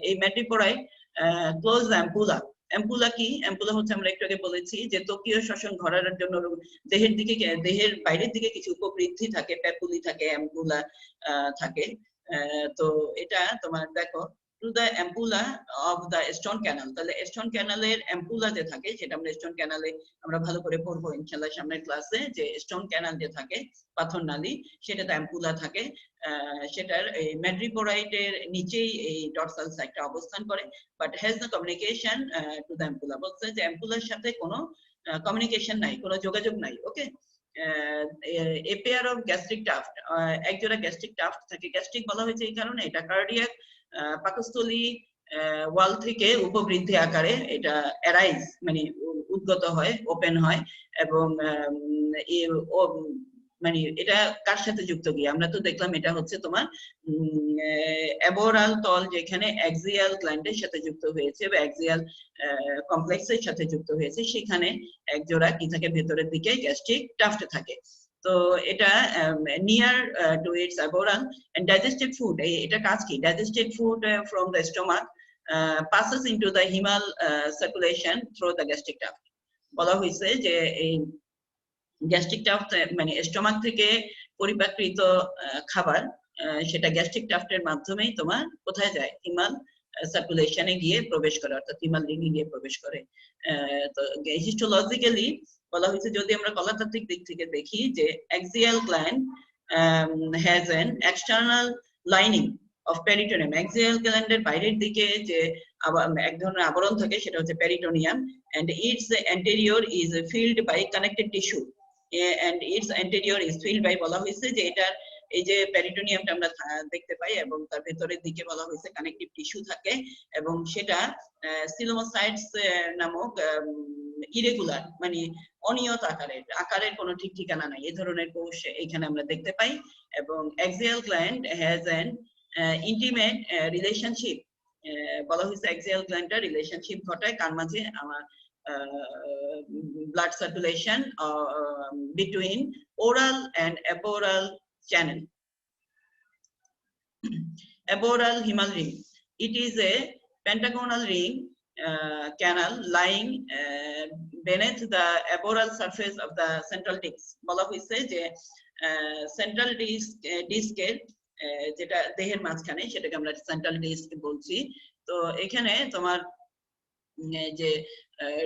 এই ম্যাড্রিপোরাইট ক্লোজ অ্যাম্পুলা। অ্যাম্পুলা কি? অ্যাম্পুলা হচ্ছে আমরা একটু আগে বলেছি যে ত্বকীয় শ্বসন ঘটানোর জন্য দেহের বাইরের দিকে কিছু উপবৃদ্ধি থাকে, প্যাপুলি থাকে, অ্যাম্পুলা থাকে। তো এটা তোমার দেখো to the ampulla of the stone canal, তাহলে স্টোন ক্যানালের অ্যাম্পুলা যে থাকে, সেটা আমরা স্টোন ক্যানালে আমরা ভালো করে পড়বো ইনশাআল্লাহ সামনের ক্লাসে, যে স্টোন ক্যানাল যে থাকে পাথর নালী, সেটাতে অ্যাম্পুলা থাকে। সেটার এই ম্যাড্রিপোরাইটের নিচেই এই ডরসাল সাইটটা অবস্থান করে, but has the communication to the ampulla. বলছে যে অ্যাম্পুলার সাথে কোনো কমিউনিকেশন নাই, কোনো যোগাযোগ নাই। Okay, a pair of gastric tuft, একজোড়া গ্যাস্ট্রিক টাফট থাকে। গ্যাস্ট্রিক বলা হয়েছে এই কারণে, এটা কার্ডিয়াক পাকস্থলী ওয়াল থেকে উপবৃদ্ধি আকারে এটা অ্যারাইজ মানে উদ্গত হয়, ওপেন হয়, এবং মানে এটা কার সাথে যুক্ত গিয়ে আমরা তো দেখলাম এটা হচ্ছে তোমার অ্যাবোরাল তল, যেখানে অ্যাক্সিয়াল গ্ল্যান্ডের সাথে যুক্ত হয়েছে বা অ্যাক্সিয়াল কমপ্লেক্সের সাথে যুক্ত হয়েছে, সেখানে একজোড়া কি থাকে ভেতরের দিকে গ্যাস্ট্রিক টাফট থাকে। তো এটা near to its aboral end digested food, এটা কাজ কি? Digested food from the stomach passes into the hymal circulation through the gastric duct। বলা হয়েছে যে এই গ্যাস্ট্রিক টাফট মানে স্টোমাক থেকে পরিপাকৃত খাবার, সেটা গ্যাস্ট্রিক টাফটের মাধ্যমেই তোমার কোথায় যায়? হিমাল সার্কুলেশনে গিয়ে প্রবেশ করে, অর্থাৎ হিমাল রিংয়ে গিয়ে প্রবেশ করে। তো হিস্টোলজিক্যালি বলা হয়েছে, যদি আমরা কলাতাত্ত্বিক দিক থেকে দেখি, যে axial gland has an external lining of peritoneum। axial gland এর বাইরের দিকে যে এক ধরনের আবরণ থাকে, সেটা হচ্ছে peritoneum, and its anterior is filled by connective tissue and its anterior is filled by, বলা হয়েছে যে এটার এই যে পেরিটোনিয়ামটা আমরা দেখতে পাই এবং তার ভেতরের দিকে বলা হয়েছে কানেকটিভ টিস্যু থাকে, এবং সেটা সিলোমোসাইটস নামক ইরেগুলার মানে অনিয়ত আকারের কোনো ঠিক ঠিকানা নাই, এই ধরনের কোষ এখানে আমরা দেখতে পাই। এবং axial gland has an intimate relationship, বলা হয়েছে axial glandটা রিলেশনশিপ ঘটায় কার মাঝে? আমার blood circulation between oral and aboral channel. Aboral hymal ring, it is a pentagonal ring canal lying beneath the aboral surface of the central disc। বলা হয়েছে যে central ডিস্কের যেটা দেহের মাঝখানে, সেটাকে আমরা সেন্ট্রাল ডিস্ক বলছি। তো এখানে তোমার যে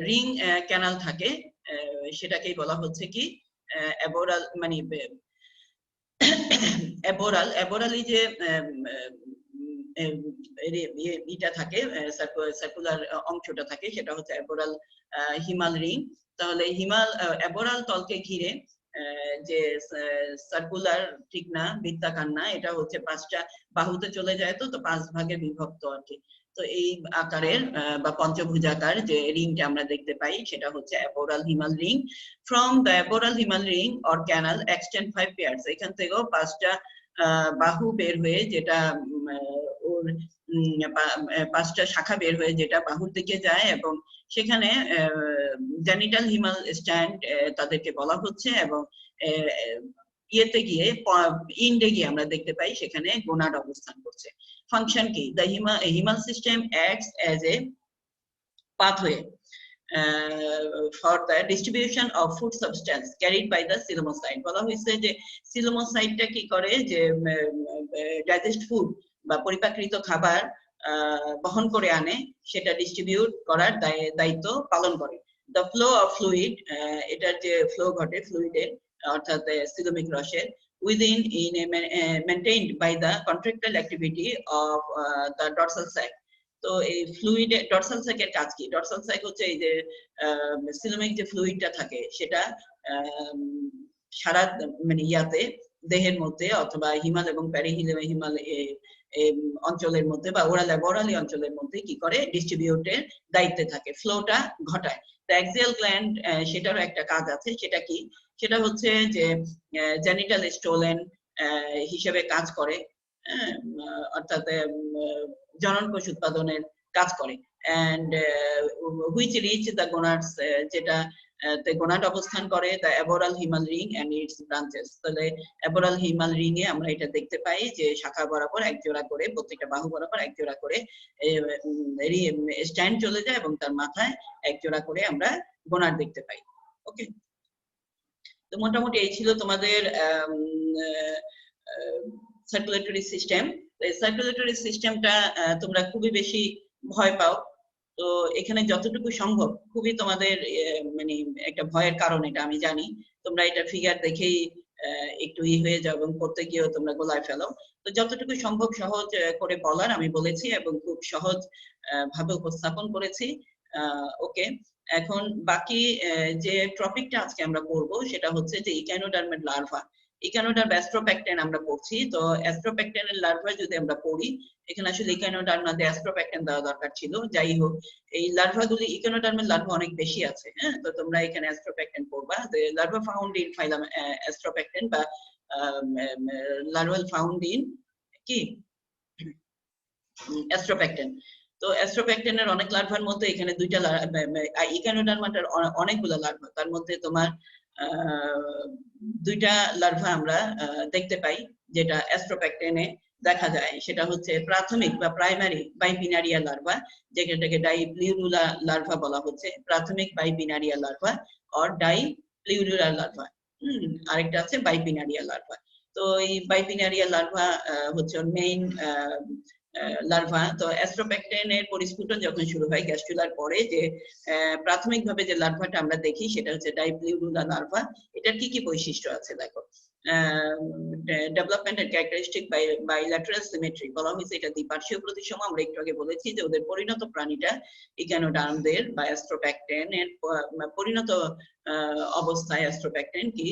রিং ক্যানাল থাকে, সেটাকেই বলা হচ্ছে কি অ্যাবোরাল, মানে অ্যাবোরালি যে এটা থাকে, সার্কুলার অংশটা থাকে, সেটা হচ্ছে অ্যাবোরাল হিমাল রিং। তাহলে হিমাল অ্যাবোরাল তলকে ঘিরে যে সার্কুলার ঠিক না, বৃত্তাকার না, এটা হচ্ছে 5টা বাহুতে চলে যায়, তো 5 ভাগে বিভক্ত আর কি। তো এই আকারের বা পঞ্চভুজাকার যে রিংটা আমরা দেখতে পাই, সেটা হচ্ছে aboral haemal ring. From the aboral haemal ring or canal extend 5 pairs, এখান থেকেও 5টা বাহু বের হয়ে, যেটা ওর 5টা শাখা বের হয়ে যেটা বাহুর দিকে যায়, এবং সেখানে জেনিটাল হিমাল স্ট্যান্ড তাদেরকে বলা হচ্ছে, এবং ইয়েতে গিয়ে ইন্ডে গিয়ে আমরা দেখতে পাই সেখানে গোনাড অবস্থান করছে। ফাংশন কি? The Himal system acts as a pathway for the distribution of food substance carried by the coelomocyte। বলা হয়েছে যে coelomocyteটা কি করে, যে ডাইজেস্ট ফুড বা পরিপাকৃত খাবার বহন করে আনে, সেটা ডিস্ট্রিবিউট করার দায়িত্ব পালন করে। দ্য ফ্লো অফ ফ্লুইড, এটার যে ফ্লো ঘটে ফ্লুইডের, অর্থাৎ সিলোমিক রসের, within maintained by the contractile activity of the dorsal sac। তো এই ফ্লুইড ডরসাল স্যাকের কাজ কি? ডরসাল স্যাক হচ্ছে এই যে সিলোমিক যে ফ্লুইডটা থাকে, সেটা সারা মানে ইয়াতে দেহের মধ্যে অথবা হিমাল এবং হিমাল অঞ্চলের মধ্যে বা ওরালি অঞ্চলের মধ্যে কি করে ডিস্ট্রিবিউটের দায়িত্বে থাকে, ফ্লোটা ঘটায়। অ্যাক্সিয়াল গ্ল্যান্ড সেটারও একটা কাজ আছে, সেটা কি, সেটা হচ্ছে যে জেনিটাল স্টোলেন হিসেবে কাজ করে, অর্থাৎ জনন কোষ উৎপাদনের কাজ করে। and which reach the gonads, যেটা গোনাড অবস্থান করে, the aboral himal ring and its branches। তাহলে aboral himal ring এ আমরা এটা দেখতে পাই যে শাখা বরাবর এক জোড়া করে, প্রত্যেকটা বাহু বরাবর এক জোড়া করে স্ট্যান্ড চলে যায় এবং তার মাথায় এক জোড়া করে আমরা গোনাড দেখতে পাই। ওকে, তো মোটামুটি এই ছিল তোমাদের সার্কুলেটরি সিস্টেম। এই সার্কুলেটরি সিস্টেমটা তোমরা খুবই বেশি ভয় পাও, তো এখানে যতটুকু সম্ভব, খুবই তোমাদের মানে একটা ভয়ের কারণ এটা আমি জানি, তোমরা এটা ফিগার দেখেই একটু হয়ে যাও এবং করতে গিয়েও তোমরা গোলায় ফেলো। তো যতটুকু সম্ভব সহজ করে বলার আমি বলেছি এবং খুব সহজ ভাবে উপস্থাপন করেছি। ওকে, এখন বাকি যে টপিকটা আজকে আমরা পড়বো সেটা হচ্ছে যে ইকানোডার্মের লার্ভা। ইকানোডার্ম অ্যাস্ট্রোপ্যাকটেন আমরা পড়ছি, তো অ্যাস্ট্রোপ্যাকটেনের লার্ভা যদি আমরা পড়ি, এখানে আসলে ইকানোডার্মে অ্যাস্ট্রোপ্যাকটেন দেওয়া দরকার ছিল। যাই হোক, এই লার্ভাগুলি ইকানোডার্মের লার্ভা অনেক বেশি আছে, হ্যাঁ, তো তোমরা এখানে অ্যাস্ট্রোপ্যাকটেন পড়বা। যে লার্ভা ফাউন্ড ইন ফাইলাম অ্যাস্ট্রোপ্যাকটেন বা লার্ভাল ফাউন্ড ইন কি অ্যাস্ট্রোপ্যাকটেন। তো অ্যাস্ট্রোপ্যাকটেনের অনেক লার্ভার মধ্যে এখানে দুইটা ইকানোডার্মাটার অনেকগুলো লার্ভা, তার মধ্যে তোমার দুইটা লার্ভা আমরা দেখতে পাই যেটা অ্যাস্ট্রোপ্যাকটেনে দেখা যায়। সেটা হচ্ছে প্রাথমিক বা প্রাইমারি বাইপিনারিয়া লার্ভা, যেটাকে ডাইপ্লিউরুলা লার্ভা বলা হচ্ছে, প্রাথমিক বাইপিনারিয়া লার্ভা অর ডাইপ্লিউরুলা লার্ভা। আরেকটা আছে বাইপিনারিয়া লার্ভা। তো এই বাইপিনারিয়া লার্ভা হচ্ছে মেইন লার্ভা। তো অ্যাস্ট্রোপ্যাকটেনের পরিস্ফুটন যখন শুরু হয় গ্যাস্ট্রুলার পরে, যে প্রাথমিকভাবে যে লার্ভাটা আমরা দেখি সেটা হচ্ছে ডাইপ্লিউরুলা লার্ভা। এটার কি কি বৈশিষ্ট্য আছে দেখো। ডেভেলপমেন্টের ক্যারেক্টারিস্টিক বাইল্যাটারাল সিমেট্রি বলা হয়েছে, এটা দ্বিপার্শ্বীয় প্রতিসম। আমরা একটু আগে বলেছি যে ওদের পরিণত প্রাণীটা ইকানোডার্মদের বা অ্যাস্ট্রোপ্যাকটেনের পরিণত অবস্থায় অ্যাস্ট্রোপ্যাকটেন কি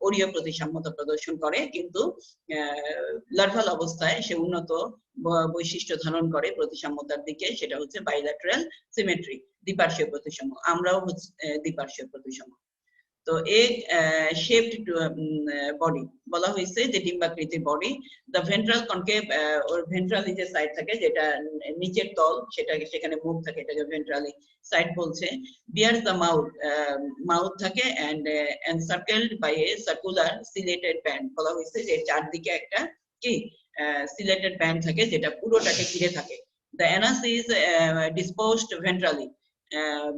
ওরীয় প্রতিসাম্যতা প্রদর্শন করে, কিন্তু লার্ভাল অবস্থায় সে উন্নত বৈশিষ্ট্য ধারণ করে প্রতিসাম্যতার দিকে, সেটা হচ্ছে বাইল্যাটারাল সিমেট্রি, দ্বিপার্শ্বীয় প্রতিসম। আমরাও হচ্ছে দ্বিপার্শ্বীয় প্রতিসম। তো এগ শেপড বডি বলা হয়েছে, যে ডিম্বাকৃতির বডি। দ্য ভেন্ট্রাল কনকেভ, ওর ভেন্ট্রালি যে সাইড থাকে, যেটা নিচের তল, সেখানে মুখ থাকে, এটাকে ভেন্ট্রালি সাইড বলছে। বিয়ার্স দ্য মাউথ থাকে and encircled by a circular ciliated band. বলা হয়েছে যে চারদিকে একটা কি সিলেটেড ব্যান্ড থাকে, যেটা পুরোটাকে ঘিরে থাকে। The anus is disposed ventrally.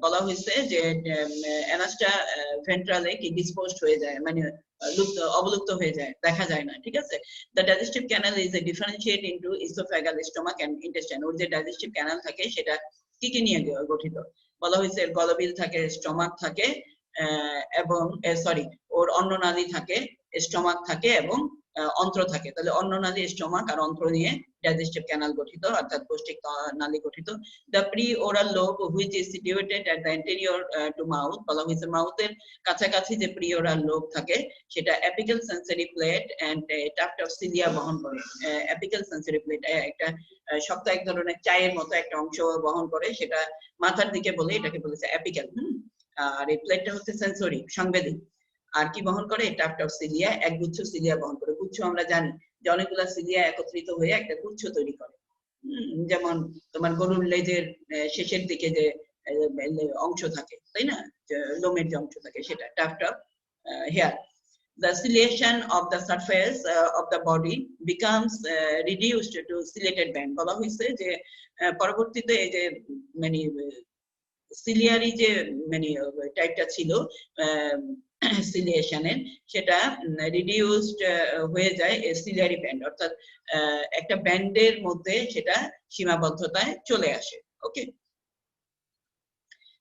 বলা হয়েছে যে অ্যানাসটা ভেন্ট্রালে কি ডিসপোজড হয়ে যায়, মানে অবলুপ্ত হয়ে যায়, দেখা যায় না, ঠিক আছে। The digestive canal is differentiate into oesophageal, stomach and intestine. ওর যে ডাইজেস্টিভ ক্যানাল থাকে সেটা কি কি নিয়ে গঠিত বলা হয়েছে, গলবিল থাকে, স্টমাক থাকে এবং সরি ওর অন্ননালী থাকে, স্টমাক থাকে এবং অন্ত্র থাকে। তাহলে অন্ননালী, স্টমাক আর অন্ত্র নিয়ে ডাইজেস্টিভ ক্যানাল গঠিত, অর্থাৎ পৌষ্টিক নালী গঠিত। The pre oral lobe which is situated at the interior to mouth. বলা হয়েছে মাউথের কাছাকাছি যে প্রি ওরাল লোব থাকে সেটা apical sensory plate and tuft of cilia বহন করে। অ্যাপিক্যাল সেন্সরি প্লেট একটা শক্ত এক ধরনের চায়ের মতো একটা অংশ বহন করে, সেটা মাথার দিকে বলে, এটাকে বলেছে অ্যাপিক্যাল। আর এই প্লেটটা হচ্ছে সেন্সরি, সংবেদী। আর কি বহন করে, টাফট অফ সিলিয়া, এক গুচ্ছ সিলিয়া বহন করে। গুচ্ছ আমরা জানি যে অনেকগুলা সিলিয়া একত্রিত হয়ে একটা গুচ্ছ তৈরি করে। যেমন তোমার গরুর লেজের শেষের দিকে যে অংশ থাকে, তাই না, লোমের যে অংশ থাকে, সেটা tuft of hair. The ciliation of the surface of the body becomes reduced to ciliated band. বলা হয়েছে যে পরবর্তীতে এই যে মানে সিলিয়ারি যে মানে টাইপটা ছিল সিলিয়েশনের, সেটা রিডিউসড হয়ে যায় সিলিয়ারি ব্যান্ড, অর্থাৎ একটা ব্যান্ডের মধ্যে সেটা সীমাবদ্ধতায় চলে আসে। ওকে,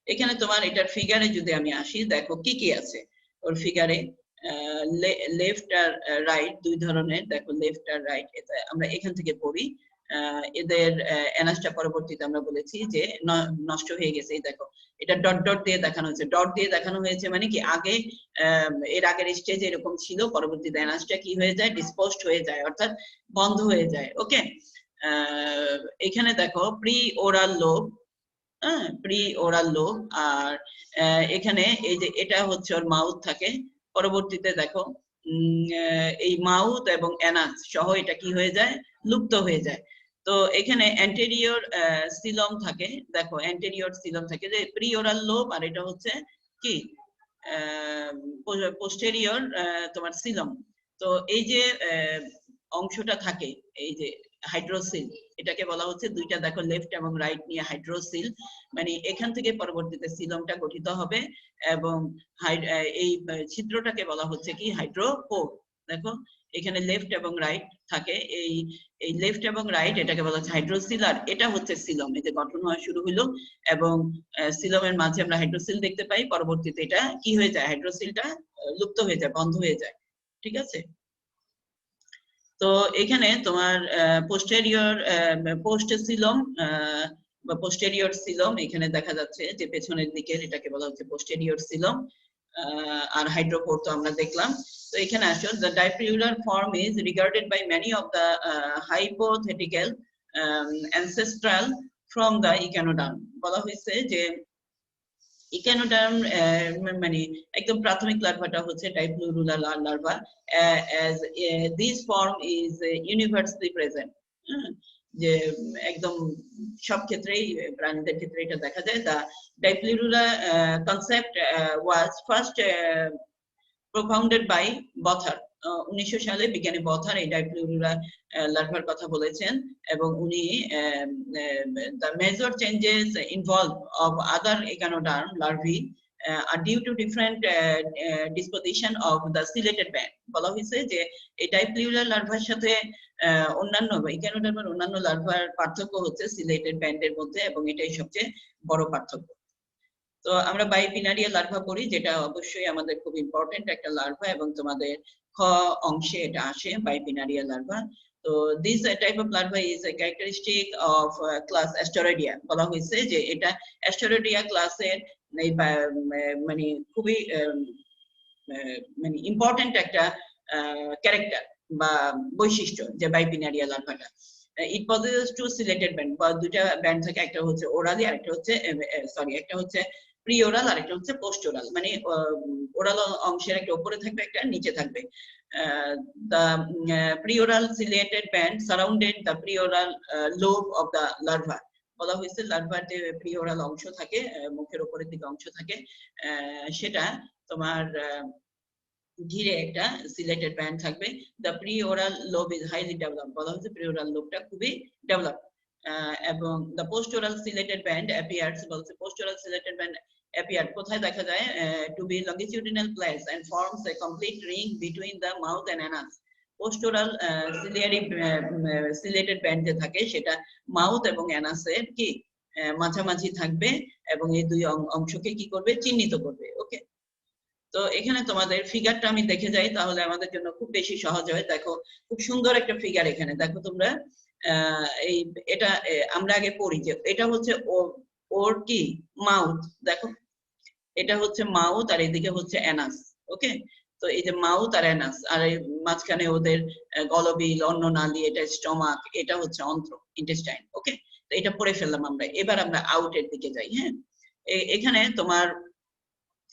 এখানে তোমার এটার ফিগারে যদি আমি আসি, দেখো কি কি আছে ওর ফিগারে। লেফট আর রাইট দুই ধরনের, দেখো লেফট আর রাইট। এটা আমরা এখান থেকে পড়ি। এদের এনাসটা পরবর্তীতে আমরা বলেছি যে নষ্ট হয়ে গেছে। এই দেখো এটা ডট ডট দিয়ে দেখানো হয়েছে, ডট দিয়ে দেখানো হয়েছে মানে কি আগে এর আগের স্টেজে এরকম ছিল, পরবর্তীতে এনাসটা কি হয়ে যায়, ডিসপোজড হয়ে যায়, অর্থাৎ বন্ধ হয়ে যায়। ওকে, এখানে দেখো pre oral lobe, pre oral lobe, আর এখানে এই যে এটা হচ্ছে ওর মাউথ থাকে, পরবর্তীতে দেখো এই মাউথ এবং অ্যানাস সহ এটা কি হয়ে যায়, লুপ্ত হয়ে যায়। তো এখানে অ্যান্টেরিয়র সিলম থাকে, দেখো অ্যান্টেরিয়র সিলম থাকে, যে প্রি ওরাল লোব, আর এটা হচ্ছে কি পোস্টেরিয়র তোমার সিলম। তো এই যে অংশটা থাকে, এই যে হাইড্রোসিল, এটাকে বলা হচ্ছে দুইটা দেখো লেফট এবং রাইট নিয়ে হাইড্রোসিল, মানে এখান থেকে পরবর্তীতে সিলমটা গঠিত হবে, এবং এই ছিদ্রটাকে বলা হচ্ছে কি হাইড্রোপোর। দেখো এখানে লেফট এবং রাইট থাকে, এই লেফট এবং রাইট এটাকে বলা হচ্ছে হাইড্রোসিল, আর এটা হচ্ছে সিলম। এই যে গঠন হওয়া শুরু হইলো এবং সিলমের মাঝে আমরা হাইড্রোসিল দেখতে পাই, পরবর্তীতে এটা কি হয়ে যায়, হাইড্রোসিলটা লুপ্ত হয়ে যায়, বন্ধ হয়ে যায়। ঠিক আছে, তো এখানে তোমার পোস্টেরিয়র পোস্ট সিলম বা পোস্টেরিয়র সিলম এখানে দেখা যাচ্ছে যে পেছনের দিকে, এটাকে বলা হচ্ছে পোস্টেরিয়র সিলম, আর হাইড্রোপোর তো আমরা দেখলাম। তো এখানে আসলে the dipleural form is regarded by many of the hypothetical ancestral from the echinoderm। বলা হয়েছে যে ইকানোডার্ম মানে একদম প্রাথমিক লার্ভাটা হচ্ছে ডাইপ্লুরাল larva, as this form is universally present, যে একদম সব ক্ষেত্রেই প্রাণীদের ক্ষেত্রে এটা দেখা যায়। the dipleural concept was first propounded by Bothar। 1900 সালে বিজ্ঞানী বথার এই ডাইপ্লুরাল লার্ভার কথা বলেছেন, এবং উনি the major changes involved of other echinoderm larvae are due to different disposition of the ciliated band। বলা হয়েছে যে এই ডাইপ্লুরাল লার্ভার সাথে অন্যান্য ইকানোডার্মের অন্যান্য লার্ভার পার্থক্য হচ্ছে সিলেটেড ব্যান্ডের মধ্যে, এবং এটাই সবচেয়ে বড় পার্থক্য। তো আমরা বাইপিনারিয়া লার্ভা পড়ি, যেটা অবশ্যই আমাদের খুব ইম্পর্টেন্ট একটা লার্ভা, এবং তোমাদের খ অংশে এটা আসে বাইপিনারিয়া লার্ভা। তো this type of larva is a characteristic of class Asteroidea. বলা হয়েছে যে এটা অ্যাস্টেরয়েডিয়া ক্লাসের মানে খুবই মানে ইম্পর্টেন্ট একটা ক্যারেক্টার বা বৈশিষ্ট্য, যে বাইপিনারিয়া লার্ভাটা। ইট পজেসেস টু সিলেটেড ব্যান্ড, বা দুইটা ব্যান্ড থাকে, একটা হচ্ছে ওরালি আর একটা হচ্ছে একটা হচ্ছে প্রি ওরাল আর একটা হচ্ছে পোস্ট ওরাল, মানে ওরাল অংশের একটা উপরে থাকবে, একটা নিচে থাকবে। the preoral ciliated band surrounded the preoral lobe of the larva। বলা হয়েছে লার্ভার যে প্রিওরাল অংশ থাকে, মুখের উপরের দিকে অংশ থাকে, সেটা তোমার ঘিরে একটা সিলেটেড ব্যান্ড থাকবে। the preoral lobe is highly developed। বলা হয়েছে প্রিওরাল লোবটা খুবই ডেভেলপ, এবং the postoral ciliated band appears, বলছে postoral ciliated band appear কোথায় দেখা যায়, to be longitudinal place and forms a complete ring between the mouth and anus। postoral ciliated band যে থাকে সেটা মাউথ এবং অ্যানাসের কি মাঝামাঝি থাকবে, এবং এই দুই অংশকে কি করবে, চিহ্নিত করবে। ওকে, তো এখানে তোমাদের ফিগারটা আমি দেখে যাই, তাহলে আমাদের জন্য খুব বেশি সহজ হয়। দেখো খুব সুন্দর একটা ফিগার এখানে, দেখো তোমরা এই এটা আমরা আগে পড়ি যে এটা হচ্ছে ওর কি মাউথ, দেখো এটা হচ্ছে মাউথ আর এদিকে হচ্ছে অ্যানাস। ওকে, তো এই যে মাউথ আর অ্যানাস, আর এই মাঝখানে ওদের গলবিল, অন্ননালী, এটা স্টমাক, এটা হচ্ছে অন্ত্র, ইন্টেস্টাইন। ওকে, তো এটা পড়ে ফেললাম আমরা, এবার আমরা আউটের দিকে যাই। হ্যাঁ, এখানে তোমার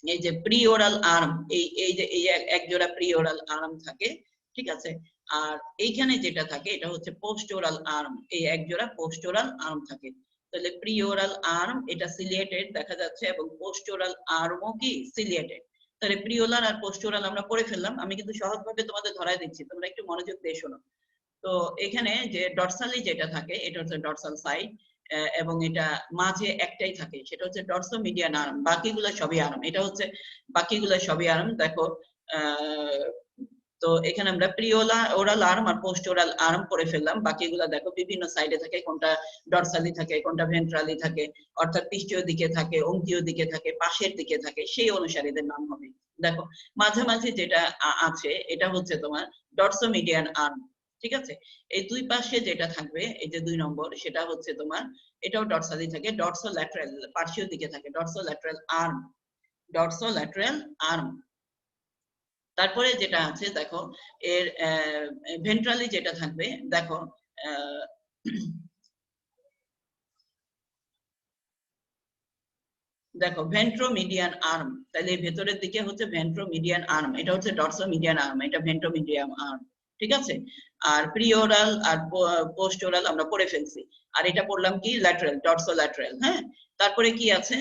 এই যে প্রিওরাল আর্ম, এই যে এই এক জোড়া প্রিওরাল আর্ম থাকে, ঠিক আছে, আর এইখানে যেটা থাকে এটা হচ্ছে পোস্টোরাল আর্ম, এই এক জোড়া পোস্টোরাল আর্ম থাকে। তাহলে প্রিওরাল আর্ম এটা সিলিয়েটেড দেখা যাচ্ছে, এবং পোস্টোরাল আর্মও কি সিলিয়েটেড। তাহলে প্রিওরাল আর পোস্টোরাল আমরা পড়ে ফেললাম, আমি কিন্তু সহজভাবে তোমাদের ধরাই দিচ্ছি, তোমরা একটু মনোযোগ দিয়ে শোনো। তো এখানে যে ডরসালি যেটা থাকে এটা হচ্ছে ডরসাল সাইড, এবং এটা মাঝে একটাই থাকে, সেটা হচ্ছে ডরসোমিডিয়ান আর্ম, বাকিগুলো সবই আর্ম। এটা হচ্ছে বাকিগুলো সবই আর্ম। দেখো তো এখানে আমরা ওরাল আর্ম আর পোস্ট ওরাল আর্ম পড়ে ফেললাম, বাকিগুলা দেখো বিভিন্ন সাইডে থাকে, কোনটা ডরসালি থাকে, কোনটা ভেন্ট্রালি থাকে, অর্থাৎ পৃষ্ঠীয় দিকে থাকে, অঙ্কীয় দিকে থাকে, পাশের দিকে থাকে, সেই অনুসারে এদের নাম হবে। দেখো মাঝামাঝি যেটা আছে এটা হচ্ছে তোমার ডরসোমিডিয়ান আর্ম। ঠিক আছে, এই দুই পাশে যেটা থাকবে এই যে 2 নম্বর, সেটা হচ্ছে তোমার, এটাও ডরসালি থাকে, ডরসোল্যাটারাল পার্শ্বীয় দিকে থাকে, ডরসোল্যাটারাল আর্ম, ডরসোল্যাটারাল আর্ম। তারপরে যেটা আছে দেখো, এর ভেন্ট্রালি যেটা থাকবে, দেখো দেখো ভেন্ট্রোমিডিয়ান আর্ম, তাহলে ভেতরের দিকে হচ্ছে ভেন্ট্রোমিডিয়ান আর্ম, এটা হচ্ছে ডরসোমিডিয়ান আর্ম, এটা ভেন্ট্রোমিডিয়ান আর্ম, ঠিক আছে। আর প্রিওরাল আর পোস্টোরাল আমরা পড়ে ফেলছি, আর এটা পড়লাম কি ল্যাটারাল, ডরসোল্যাটারাল। হ্যাঁ, তারপরে কি আছে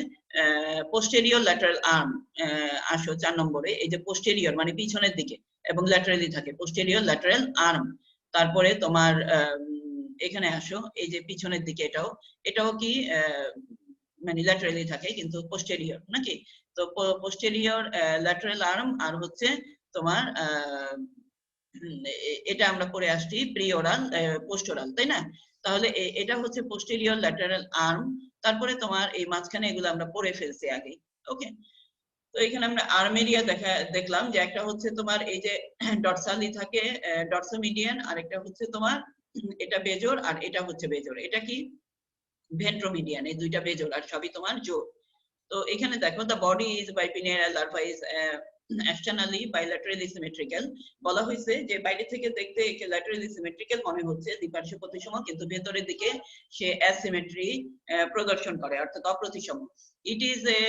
পোস্টেরিয়র ল্যাটারাল আর্ম, আসো 4 নম্বরে, এই যে পোস্টেরিয়র মানে পিছনের দিকে এবং ল্যাটারালি থাকে, পোস্টেরিয়র ল্যাটারাল আর্ম। তারপরে তোমার এখানে আসো, এই যে পিছনের দিকে, এটাও এটাও কি মানে ল্যাটারালি থাকে কিন্তু পোস্টেরিয়র নাকি, তো পোস্টেরিয়র ল্যাটারাল আর্ম। আর হচ্ছে তোমার এটা আমরা পড়ে আসছি প্রিওরাল পোস্টোরাল, তাই না? তাহলে এটা হচ্ছে পোস্টেরিয়র ল্যাটারাল আর্ম। তারপরে তোমার এই মাঝখানে এগুলো আমরা পড়ে ফেলছি আগে। ওকে, তো এখানে আমরা আর্ম এরিয়া দেখলাম যে একটা হচ্ছে তোমার এই যে ডরসালি থাকে, ডরসোমিডিয়ান, আর একটা হচ্ছে তোমার এটা বেজোর, আর এটা হচ্ছে বেজোর, এটা কি ভেন্ট্রোমিডিয়ান, এই দুইটা বেজোর, আর সবই তোমার জোর। তো এখানে দেখো the body is bipineal, larva is externally bilaterally symmetrical। বলা হয়েছে যে বাইরে থেকে দেখতে একে laterally symmetrical মনে হচ্ছে, দ্বিপার্শ্ব প্রতিসম, কিন্তু ভেতরের দিকে সে asymmetry প্রদর্শন করে, অর্থাৎ অপ্রতিসম। it is a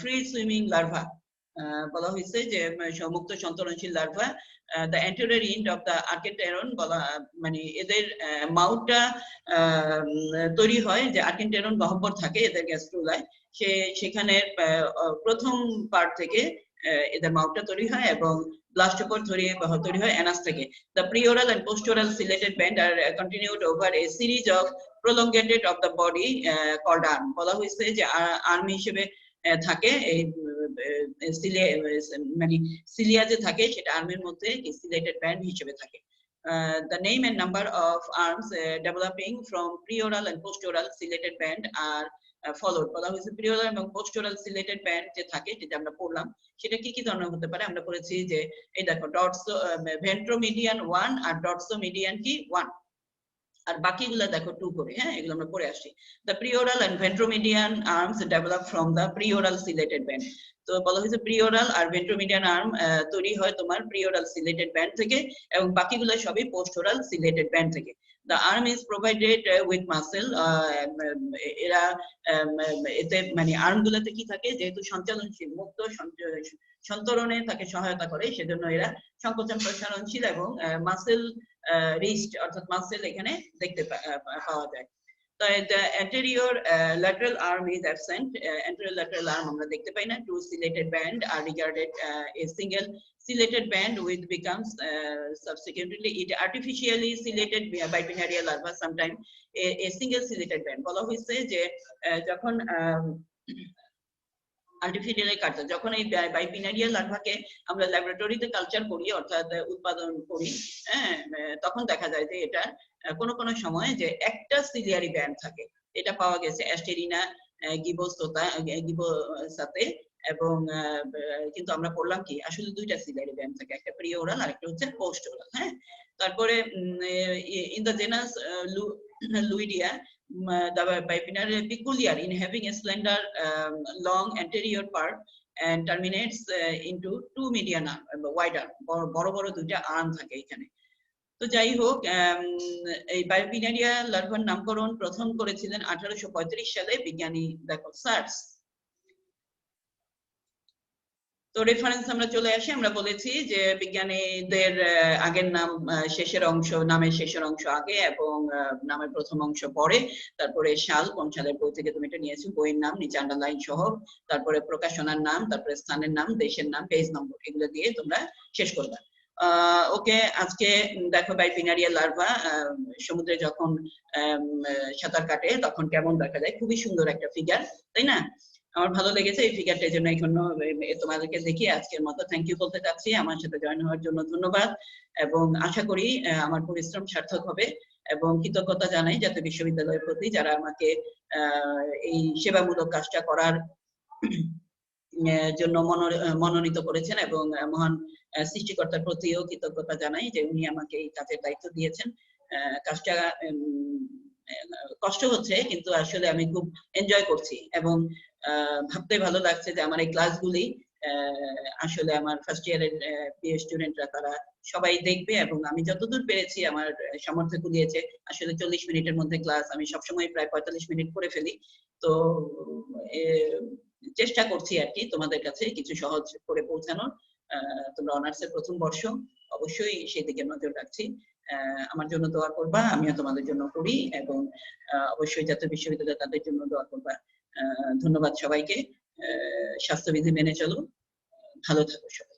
free swimming larva। বলা হয়েছে যে মুক্ত সন্তরণশীল larva. the anterior end of the archenteron, বলা মানে এদের মাউথটা তৈরি হয় যে আর্কেন্টেরন গহ্বর থাকে এদের গ্যাস্ট্রুলায়, সেখানে প্রথম পার্ট থেকে এদের মাউথটা তৈরি হয়, এবং ব্লাস্টোকোর তৈরি হয় অ্যানাস থেকে। The preoral and postoral ciliated band are continued over a series of prolongated of the body called arm। বলা হয়েছে যে আর্ম হিসেবে থাকে এই মানে সিলিয়া যে থাকে সেটা আর্মের মধ্যে সিলিয়েটেড ব্যান্ড হিসেবে থাকে। The name and number of arms developing from preoral and postoral ciliated band are followed। বলা হয়েছে প্রিওরাল এবং পোস্টোরাল সিলেটেড ব্যান্ড যে থাকে, যেটা আমরা পড়লাম, সেটা কি কি ধরনের হতে পারে? আমরা পড়েছি যে এই দেখো ভেন্ট্রোমিডিয়ান 1 আর ডরসোমিডিয়ান কি 1, আর বাকিগুলো দেখো 2 করে। হ্যাঁ, এগুলো আমরা পড়ে আসি। The preoral and ventromedian arms develop from the preoral ciliated band। তো বলা হয়েছে প্রিওরাল আর ভেন্ট্রোমিডিয়ান আর্ম তৈরি হয় তোমার প্রিওরাল সিলেটেড ব্যান্ড থেকে, এবং বাকিগুলো সবই পোস্টোরাল সিলেটেড ব্যান্ড থেকে। The arm is provided with muscle। এরা এতে মানে আর্মগুলোতে কি থাকে, যেহেতু সঞ্চালনশীল, মুক্ত সন্তরণে তাকে সহায়তা করে, সেজন্য এরা সংকোচন প্রসারণশীল এবং মাসেল রিস্ট, অর্থাৎ মাসেল এখানে দেখতে পাওয়া যায়। তো the anterior lateral arm is absent। anterior lateral arm আমরা দেখতে পাই না। Two ciliated band are regarded a single ciliated band which becomes subsequently it artificially ciliated bipinnarial larva, sometimes a single ciliated band। বলা হয়েছে যে যখন artificially culture, যখন এই বাইপিনারিয়াল লার্ভাকে আমরা ল্যাবরেটরিতে কালচার করি, অর্থাৎ উৎপাদন করি, হ্যাঁ, তখন দেখা যায় যে এটা কোন কোন সময় যে একটা সিলিয়ারি ব্যান্ড থাকে, এটা পাওয়া গেছে অ্যাস্টেরিনা গিবোসাতে, এবং কিন্তু আমরা পড়লাম কি আসলে দুইটা সিলিয়ারি ব্যান্ড থাকে, একটা প্রিওরাল আর একটা হচ্ছে পোস্টোরাল। হ্যাঁ, তারপরে in the genus Luidia, the bipinnarial peculiar in having a slender long anterior part and terminates into two median arm, wide arm, বড় বড় দুইটা আর্ম থাকে এখানে। তো যাই হোক, এই বাইপিনারিয়া লার্ভার নামকরণ প্রথম করেছিলেন 1835 সালে বিজ্ঞানী দেখো সার্স। তো রেফারেন্স আমরা চলে আসি, আমরা বলেছি যে বিজ্ঞানীদের আগের নাম শেষের অংশ, নামের শেষের অংশ আগে এবং নামের প্রথম অংশ পরে, তারপরে সাল, কোন সালের বই থেকে তুমি এটা নিয়েছো, বইয়ের নাম নিচে আন্ডারলাইন সহ, তারপরে প্রকাশনার নাম, তারপরে স্থানের নাম, দেশের নাম, পেজ নম্বর, এগুলো দিয়ে তোমরা শেষ করবে। ওকে, আজকে দেখো বাইপিনারিয়াল লার্ভা সমুদ্রে যখন সাঁতার কাটে তখন কেমন দেখা যায়, খুবই সুন্দর একটা ফিগার, তাই না? আমার ভালো লেগেছে এই ফিগারটার জন্য, এখন তোমাদেরকে দেখিয়ে আজকের মতো থ্যাংক ইউ বলতে চাচ্ছি। আমার সাথে জয়েন হওয়ার জন্য ধন্যবাদ, এবং আশা করি আমার পরিশ্রম সার্থক হবে, এবং কৃতজ্ঞতা জানাই জাতীয় বিশ্ববিদ্যালয়ের প্রতি, যারা আমাকে এই সেবামূলক কাজটা করার জন্য মনোনীত করেছেন, এবং মহান সৃষ্টিকর্তার প্রতিও কৃতজ্ঞতা জানাই যে উনি আমাকে এই কাজের দায়িত্ব দিয়েছেন। কাজটা কষ্ট হচ্ছে, কিন্তু আসলে আমি খুব এনজয় করছি এবং ভাবতে ভালো লাগছে যে আমার এই ক্লাসগুলি আসলে আমার ফার্স্ট ইয়ারের বিএ স্টুডেন্টরা তারা সবাই দেখবে, এবং আমি যতদূর পেরেছি আমার সামর্থ্য কুলিয়েছে। আসলে 40 মিনিটের মধ্যে ক্লাস আমি সবসময় প্রায় 45 মিনিট করে ফেলি, তো চেষ্টা করছি আর কি তোমাদের কাছে কিছু সহজ করে পৌঁছানোর। তোমরা অনার্সের প্রথম বর্ষ, অবশ্যই সেই দিকে নজর রাখছি। আমার জন্য দোয়া করবা, আমিও তোমাদের জন্য করি, এবং অবশ্যই জাতীয় বিশ্ববিদ্যালয় তাদের জন্য দোয়া করবা। ধন্যবাদ সবাইকে। স্বাস্থ্যবিধি মেনে চলো, ভালো থাকো সবাই।